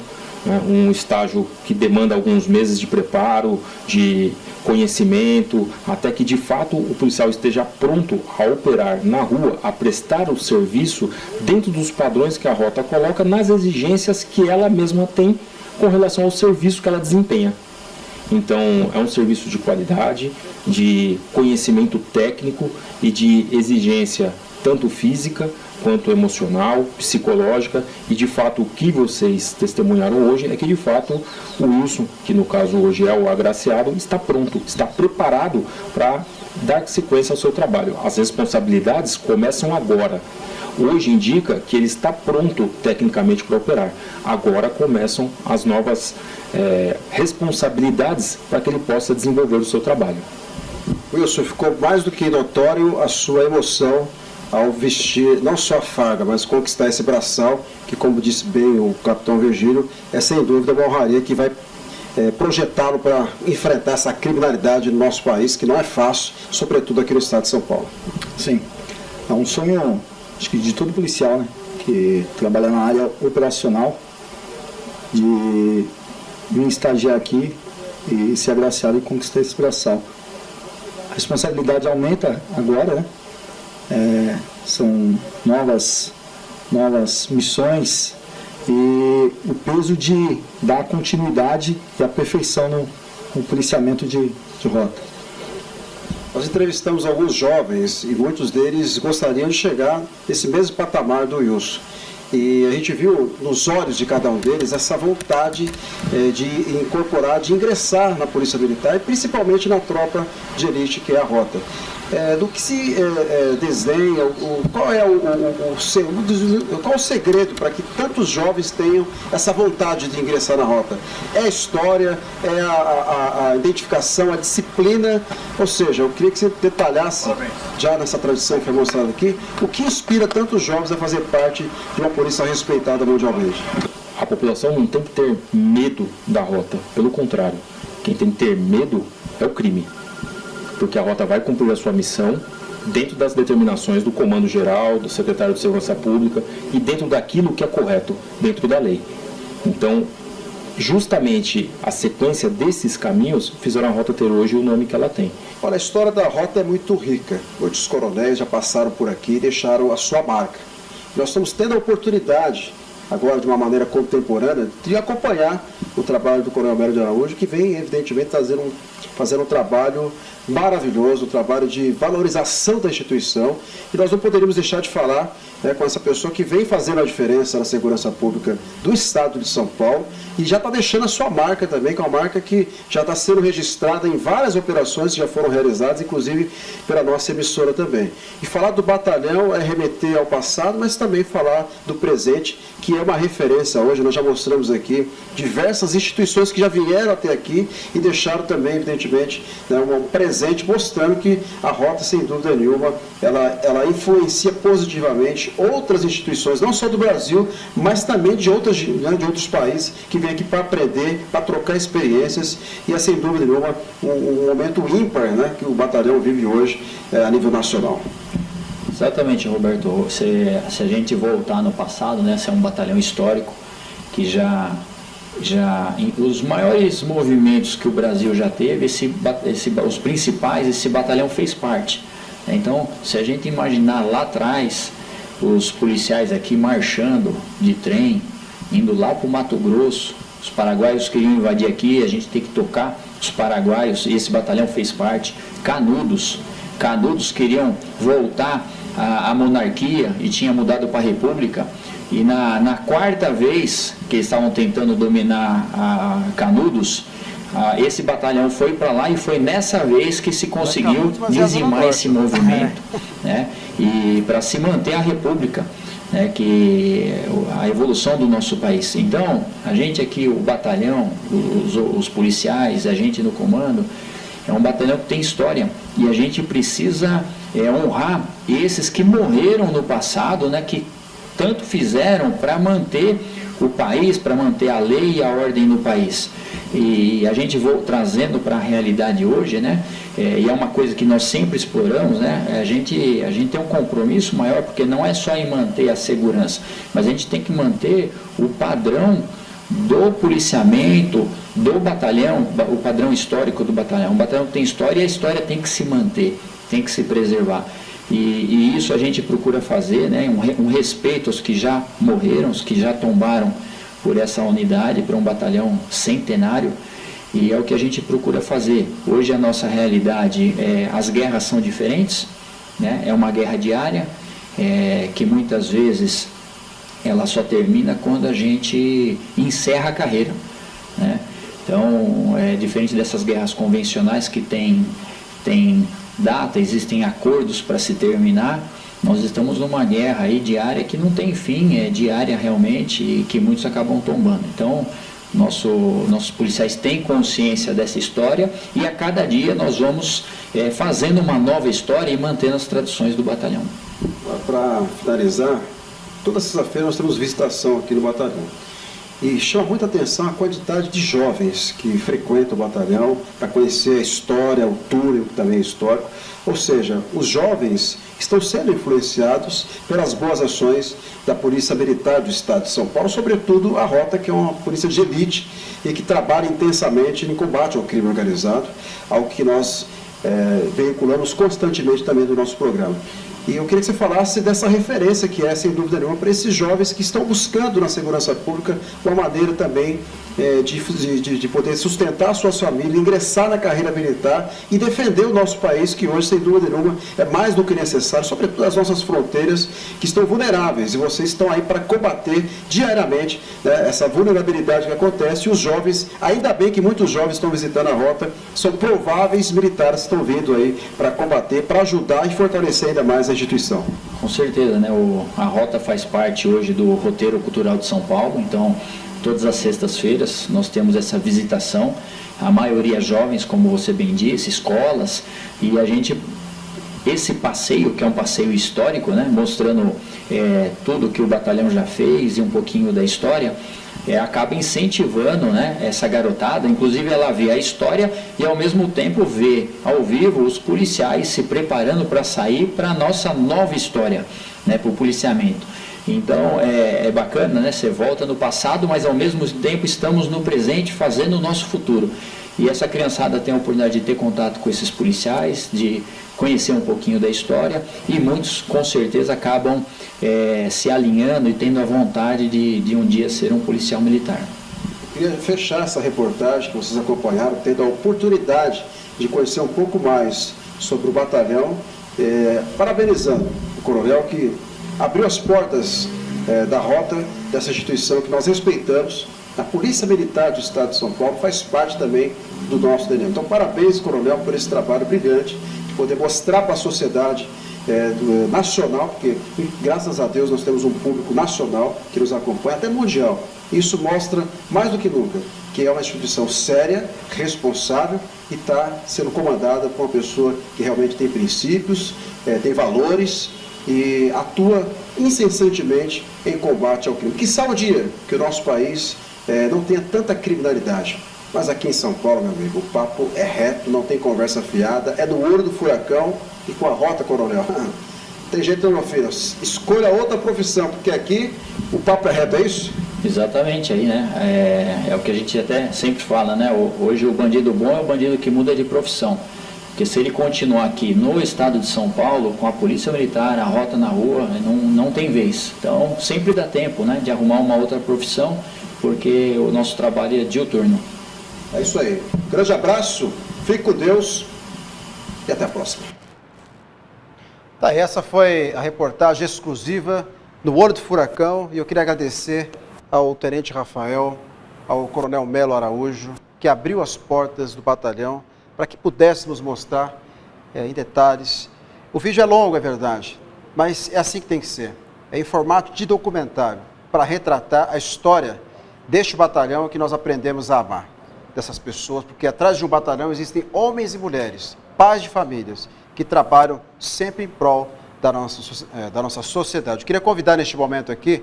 um estágio que demanda alguns meses de preparo, de conhecimento, até que de fato o policial esteja pronto a operar na rua, a prestar o serviço dentro dos padrões que a Rota coloca, nas exigências que ela mesma tem com relação ao serviço que ela desempenha. Então, é um serviço de qualidade, de conhecimento técnico e de exigência tanto física quanto emocional, psicológica, e de fato o que vocês testemunharam hoje é que de fato o Wilson, que no caso hoje é o agraciado, está pronto, está preparado para dar sequência ao seu trabalho. As responsabilidades começam agora. Hoje indica que ele está pronto tecnicamente para operar. Agora começam as novas responsabilidades para que ele possa desenvolver o seu trabalho. Wilson, ficou mais do que notório a sua emoção ao vestir não só a farda, mas conquistar esse braçal, que, como disse bem o capitão Virgílio, é sem dúvida uma honraria que vai projetá-lo para enfrentar essa criminalidade no nosso país, que não é fácil, sobretudo aqui no estado de São Paulo. Sim, é um sonho, acho que de todo policial, né, que trabalha na área operacional, de vir estagiar aqui e ser agraciado e conquistar esse braçal. A responsabilidade aumenta agora, né? São novas missões e o peso de dar continuidade e a perfeição no policiamento de rota. Nós entrevistamos alguns jovens e muitos deles gostariam de chegar nesse mesmo patamar do Wilson. E a gente viu nos olhos de cada um deles essa vontade de incorporar, de ingressar na Polícia Militar e principalmente na tropa de elite que é a Rota. Do que se desenha, qual é qual o segredo para que tantos jovens tenham essa vontade de ingressar na Rota? É a história, é a identificação, a disciplina, ou seja, eu queria que você detalhasse, já nessa tradição que foi mostrada aqui, o que inspira tantos jovens a fazer parte de uma polícia respeitada mundialmente. A população não tem que ter medo da Rota, pelo contrário, quem tem que ter medo é o crime. Porque a Rota vai cumprir a sua missão dentro das determinações do Comando Geral, do Secretário de Segurança Pública e dentro daquilo que é correto, dentro da lei. Então, justamente a sequência desses caminhos fizeram a Rota ter hoje o nome que ela tem. Olha, a história da Rota é muito rica. Muitos coronéis já passaram por aqui e deixaram a sua marca. Nós estamos tendo a oportunidade, agora de uma maneira contemporânea, de acompanhar o trabalho do Coronel Mério de Araújo, que vem, evidentemente, fazendo um trabalho maravilhoso, um trabalho de valorização da instituição, e nós não poderíamos deixar de falar com essa pessoa que vem fazendo a diferença na segurança pública do estado de São Paulo e já está deixando a sua marca também, que é uma marca que já está sendo registrada em várias operações que já foram realizadas, inclusive pela nossa emissora também. E falar do batalhão é remeter ao passado, mas também falar do presente, que é uma referência hoje. Nós já mostramos aqui diversas instituições que já vieram até aqui e deixaram também, evidentemente, um presente mostrando que a Rota, sem dúvida nenhuma, ela influencia positivamente outras instituições, não só do Brasil, mas também de outros países que vêm aqui para aprender, para trocar experiências, e é sem dúvida nenhuma um momento ímpar, né, que o batalhão vive hoje a nível nacional. Exatamente, Roberto. Se a gente voltar no passado, né, esse é um batalhão histórico que os maiores movimentos que o Brasil já teve, os principais, esse batalhão fez parte. Então, se a gente imaginar lá atrás, os policiais aqui marchando de trem, indo lá para o Mato Grosso, os paraguaios queriam invadir aqui, a gente tem que tocar os paraguaios, e esse batalhão fez parte. Canudos queriam voltar à monarquia e tinha mudado para a república, e na quarta vez que eles estavam tentando dominar Canudos, esse batalhão foi para lá e foi nessa vez que se conseguiu dizimar esse movimento, né? E para se manter a república, né? Que a evolução do nosso país. Então, a gente aqui, o batalhão, os policiais, a gente no comando, é um batalhão que tem história e a gente precisa honrar esses que morreram no passado, né? Que tanto fizeram para manter o país, para manter a lei e a ordem no país. E a gente trazendo para a realidade hoje, né? E é uma coisa que nós sempre exploramos, né? A gente tem um compromisso maior, porque não é só em manter a segurança, mas a gente tem que manter o padrão do policiamento, do batalhão, o padrão histórico do batalhão. O batalhão tem história e a história tem que se manter, tem que se preservar. E isso a gente procura fazer, né? Um respeito aos que já morreram, os que já tombaram por essa unidade, para um batalhão centenário, e é o que a gente procura fazer. Hoje a nossa realidade, as guerras são diferentes, né? É uma guerra diária, que muitas vezes ela só termina quando a gente encerra a carreira, né? Então, diferente dessas guerras convencionais que tem data, existem acordos para se terminar, nós estamos numa guerra aí diária que não tem fim, é diária realmente, e que muitos acabam tombando. Então, nossos policiais têm consciência dessa história e a cada dia nós vamos fazendo uma nova história e mantendo as tradições do batalhão. Para finalizar, toda sexta-feira nós temos visitação aqui no batalhão. E chama muita atenção a quantidade de jovens que frequentam o batalhão para conhecer a história, o túnel que também é histórico. Ou seja, os jovens estão sendo influenciados pelas boas ações da Polícia Militar do Estado de São Paulo, sobretudo a Rota, que é uma polícia de elite e que trabalha intensamente em combate ao crime organizado, algo que nós veiculamos constantemente também do nosso programa. E eu queria que você falasse dessa referência que é, sem dúvida nenhuma, para esses jovens que estão buscando na segurança pública uma maneira também de poder sustentar suas famílias, ingressar na carreira militar e defender o nosso país, que hoje, sem dúvida nenhuma, é mais do que necessário, sobretudo as nossas fronteiras, que estão vulneráveis, e vocês estão aí para combater diariamente, né, essa vulnerabilidade que acontece, e os jovens, ainda bem que muitos jovens estão visitando a Rota, são prováveis militares que estão vindo aí para combater, para ajudar e fortalecer ainda mais a instituição. Com certeza, né? A Rota faz parte hoje do roteiro cultural de São Paulo, então todas as sextas-feiras nós temos essa visitação, a maioria jovens, como você bem disse, escolas, e esse passeio, que é um passeio histórico, né? Mostrando tudo que o batalhão já fez e um pouquinho da história, acaba incentivando, né, essa garotada, inclusive ela vê a história e ao mesmo tempo vê ao vivo os policiais se preparando para sair para a nossa nova história, né, para o policiamento. Então é bacana, né? Você volta no passado, mas ao mesmo tempo estamos no presente fazendo o nosso futuro. E essa criançada tem a oportunidade de ter contato com esses policiais, de conhecer um pouquinho da história, e muitos com certeza acabam se alinhando e tendo a vontade de um dia ser um policial militar. Eu queria fechar essa reportagem que vocês acompanharam, tendo a oportunidade de conhecer um pouco mais sobre o batalhão, parabenizando o coronel que abriu as portas da Rota, dessa instituição que nós respeitamos. A Polícia Militar do Estado de São Paulo faz parte também do nosso DNA. Então, parabéns, coronel, por esse trabalho brilhante, de poder mostrar para a sociedade nacional, porque, graças a Deus, nós temos um público nacional que nos acompanha, até mundial. Isso mostra, mais do que nunca, que é uma instituição séria, responsável e está sendo comandada por uma pessoa que realmente tem princípios, tem valores e atua incessantemente em combate ao crime. Quiçá o dia que o nosso país não tenha tanta criminalidade. Mas aqui em São Paulo, meu amigo, o papo é reto, não tem conversa fiada, é no olho do furacão e com a Rota, coronel. Tem jeito, meu filho, escolha outra profissão, porque aqui o papo é reto, é isso? Exatamente, aí, né? É o que a gente até sempre fala, né? Hoje o bandido bom é o bandido que muda de profissão. Porque se ele continuar aqui no estado de São Paulo, com a Polícia Militar, a Rota na rua, não tem vez. Então, sempre dá tempo, né, de arrumar uma outra profissão, porque o nosso trabalho é diuturno. É isso aí. Grande abraço, fique com Deus e até a próxima. Tá, essa foi a reportagem exclusiva no Olho do Furacão, e eu queria agradecer ao Tenente Rafael, ao Coronel Melo Araújo, que abriu as portas do batalhão para que pudéssemos mostrar em detalhes. O vídeo é longo, é verdade, mas é assim que tem que ser. É em formato de documentário, para retratar a história deste batalhão que nós aprendemos a amar, dessas pessoas, porque atrás de um batalhão existem homens e mulheres, pais de famílias, que trabalham sempre em prol da nossa sociedade. Eu queria convidar neste momento aqui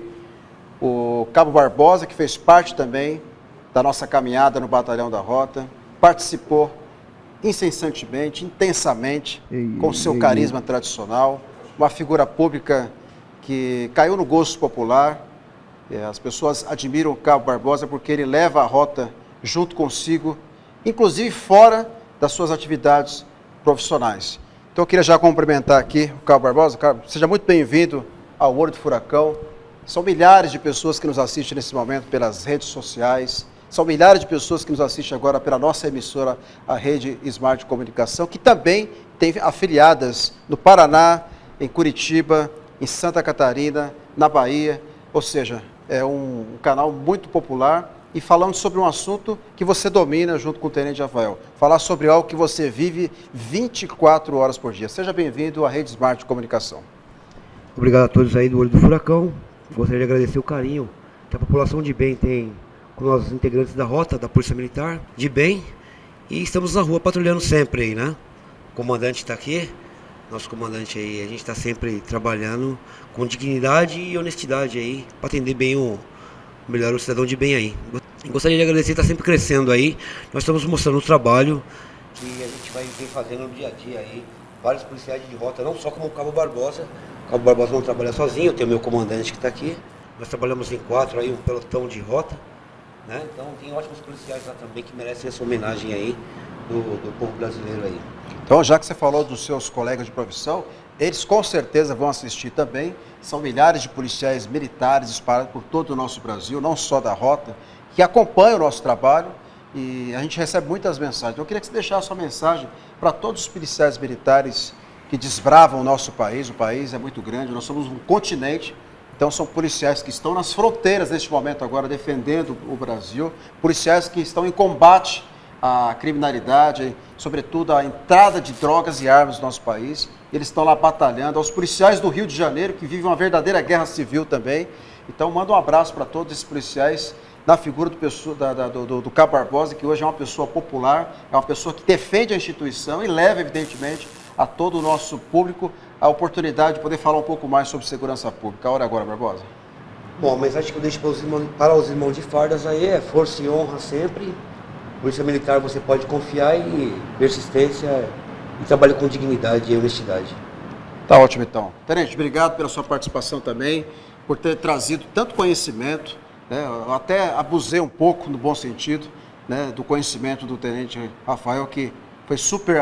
o Cabo Barbosa, que fez parte também da nossa caminhada no Batalhão da Rota, participou incessantemente, intensamente, com seu carisma tradicional, uma figura pública que caiu no gosto popular. As pessoas admiram o Cabo Barbosa porque ele leva a rota junto consigo, inclusive fora das suas atividades profissionais. Então eu queria já cumprimentar aqui o Cabo Barbosa. Cabo, seja muito bem-vindo ao Olho do Furacão. São milhares de pessoas que nos assistem nesse momento pelas redes sociais. São milhares de pessoas que nos assistem agora pela nossa emissora, a Rede Smart Comunicação, que também tem afiliadas no Paraná, em Curitiba, em Santa Catarina, na Bahia. Ou seja, é um canal muito popular e falando sobre um assunto que você domina junto com o Tenente Rafael. Falar sobre algo que você vive 24 horas por dia. Seja bem-vindo à Rede Smart Comunicação. Obrigado a todos aí do Olho do Furacão. Gostaria de agradecer o carinho que a população de bem tem com nós integrantes da Rota, da Polícia Militar, de bem. E estamos na rua patrulhando sempre aí, né? O comandante está aqui, nosso comandante aí, a gente está sempre trabalhando com dignidade e honestidade aí, para atender bem o cidadão de bem aí. Gostaria de agradecer, está sempre crescendo aí. Nós estamos mostrando o trabalho que a gente vai fazendo no dia a dia aí. Vários policiais de rota, não só como o Cabo Barbosa. O Cabo Barbosa não trabalha sozinho, tem o meu comandante que está aqui. Nós trabalhamos em 4 aí, um pelotão de rota, né? Então tem ótimos policiais lá também que merecem essa homenagem aí do povo brasileiro aí. Então, já que você falou dos seus colegas de profissão, eles com certeza vão assistir também. São milhares de policiais militares espalhados por todo o nosso Brasil, não só da Rota, que acompanham o nosso trabalho e a gente recebe muitas mensagens. Então, eu queria que você deixasse sua mensagem para todos os policiais militares que desbravam o nosso país. O país é muito grande, nós somos um continente, então são policiais que estão nas fronteiras neste momento agora defendendo o Brasil, policiais que estão em combate à criminalidade, sobretudo à entrada de drogas e armas no nosso país. Eles estão lá batalhando, aos policiais do Rio de Janeiro, que vivem uma verdadeira guerra civil também. Então, manda um abraço para todos esses policiais, na figura do Cabo Barbosa, que hoje é uma pessoa popular, é uma pessoa que defende a instituição e leva, evidentemente, a todo o nosso público a oportunidade de poder falar um pouco mais sobre segurança pública. A hora agora, Barbosa. Bom, a mensagem que eu deixo para os irmãos de fardas aí é força e honra sempre. Polícia Militar você pode confiar e persistência e trabalho com dignidade e honestidade. Tá ótimo então. Tenente, obrigado pela sua participação também, por ter trazido tanto conhecimento, né? Eu até abusei um pouco, no bom sentido, né, do conhecimento do Tenente Rafael, que foi super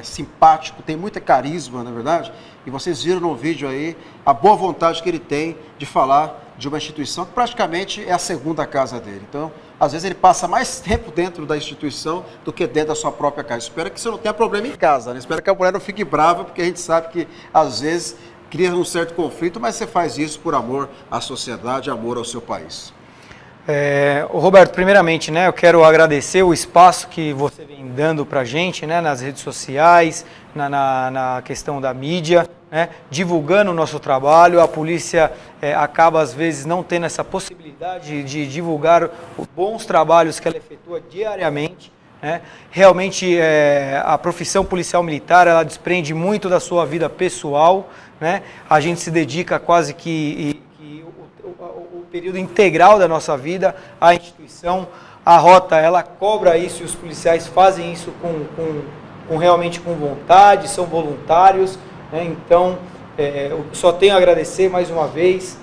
simpático, tem muita carisma, na verdade, e vocês viram no vídeo aí a boa vontade que ele tem de falar de uma instituição que praticamente é a segunda casa dele. Então, às vezes ele passa mais tempo dentro da instituição do que dentro da sua própria casa. Espero que você não tenha problema em casa, né? Espero que a mulher não fique brava, porque a gente sabe que, às vezes, cria um certo conflito, mas você faz isso por amor à sociedade, amor ao seu país. Roberto, primeiramente, né, eu quero agradecer o espaço que você vem dando para a gente, né, nas redes sociais, na questão da mídia, né, divulgando o nosso trabalho. A polícia acaba, às vezes, não tendo essa possibilidade de divulgar os bons trabalhos que ela efetua diariamente. Né. Realmente, a profissão policial militar, ela desprende muito da sua vida pessoal, né. A gente se dedica quase que o período integral da nossa vida à instituição. A Rota, ela cobra isso e os policiais fazem isso realmente com vontade, são voluntários, né? Então, eu só tenho a agradecer mais uma vez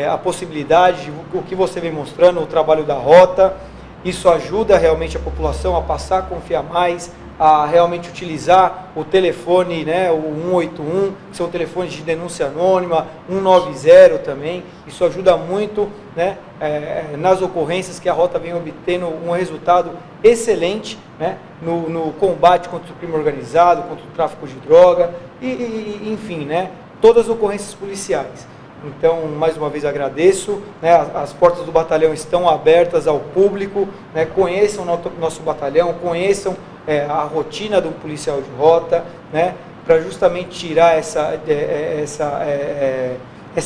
a possibilidade, o que você vem mostrando, o trabalho da Rota. Isso ajuda realmente a população a passar a confiar mais, a realmente utilizar o telefone, né, o 181, que são telefones de denúncia anônima, 190 também. Isso ajuda muito, né, nas ocorrências que a Rota vem obtendo um resultado excelente, né, no combate contra o crime organizado, contra o tráfico de droga, enfim, né, todas as ocorrências policiais. Então, mais uma vez agradeço, né? As portas do batalhão estão abertas ao público, né? Conheçam o nosso batalhão, conheçam a rotina do policial de rota, né? Para justamente tirar essa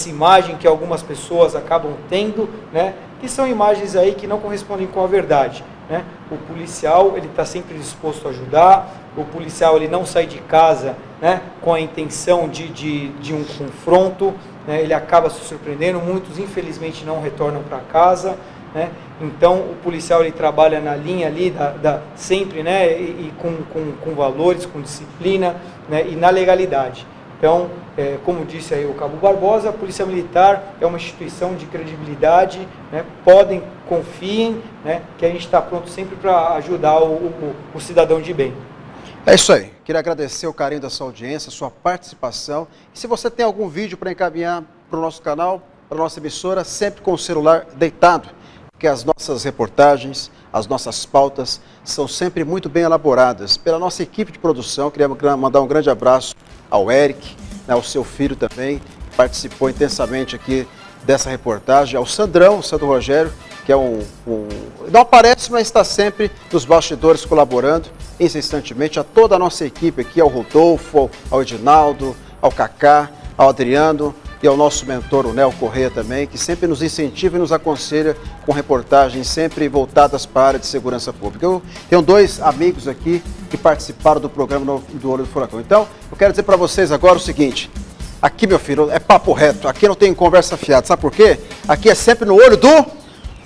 imagem que algumas pessoas acabam tendo, né? Que são imagens aí que não correspondem com a verdade, né? O policial, ele está sempre disposto a ajudar, o policial, ele não sai de casa, né? Com a intenção de um confronto, né? Ele acaba se surpreendendo, muitos infelizmente não retornam para casa, né? Então o policial, ele trabalha na linha ali sempre, né? E com valores, com disciplina, né? E na legalidade. Então, como disse aí o Cabo Barbosa, a Polícia Militar é uma instituição de credibilidade, né? Confiem, né? Que a gente está pronto sempre para ajudar o cidadão de bem. É isso aí. Queria agradecer o carinho da sua audiência, a sua participação. E se você tem algum vídeo para encaminhar para o nosso canal, para a nossa emissora, sempre com o celular deitado, porque as nossas reportagens, as nossas pautas são sempre muito bem elaboradas pela nossa equipe de produção. Queria mandar um grande abraço ao Eric, né, ao seu filho também, que participou intensamente aqui dessa reportagem, ao Sandro Rogério, que é não aparece, mas está sempre nos bastidores colaborando incessantemente, a toda a nossa equipe aqui, ao Rodolfo, ao Edinaldo, ao Cacá, ao Adriano e ao nosso mentor, o Nel Corrêa também, que sempre nos incentiva e nos aconselha com reportagens sempre voltadas para a área de segurança pública. Eu tenho dois amigos aqui que participaram do programa do Olho do Furacão. Então, eu quero dizer para vocês agora o seguinte: aqui, meu filho, é papo reto, aqui não tem conversa fiada. Sabe por quê? Aqui é sempre no Olho do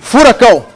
Furacão.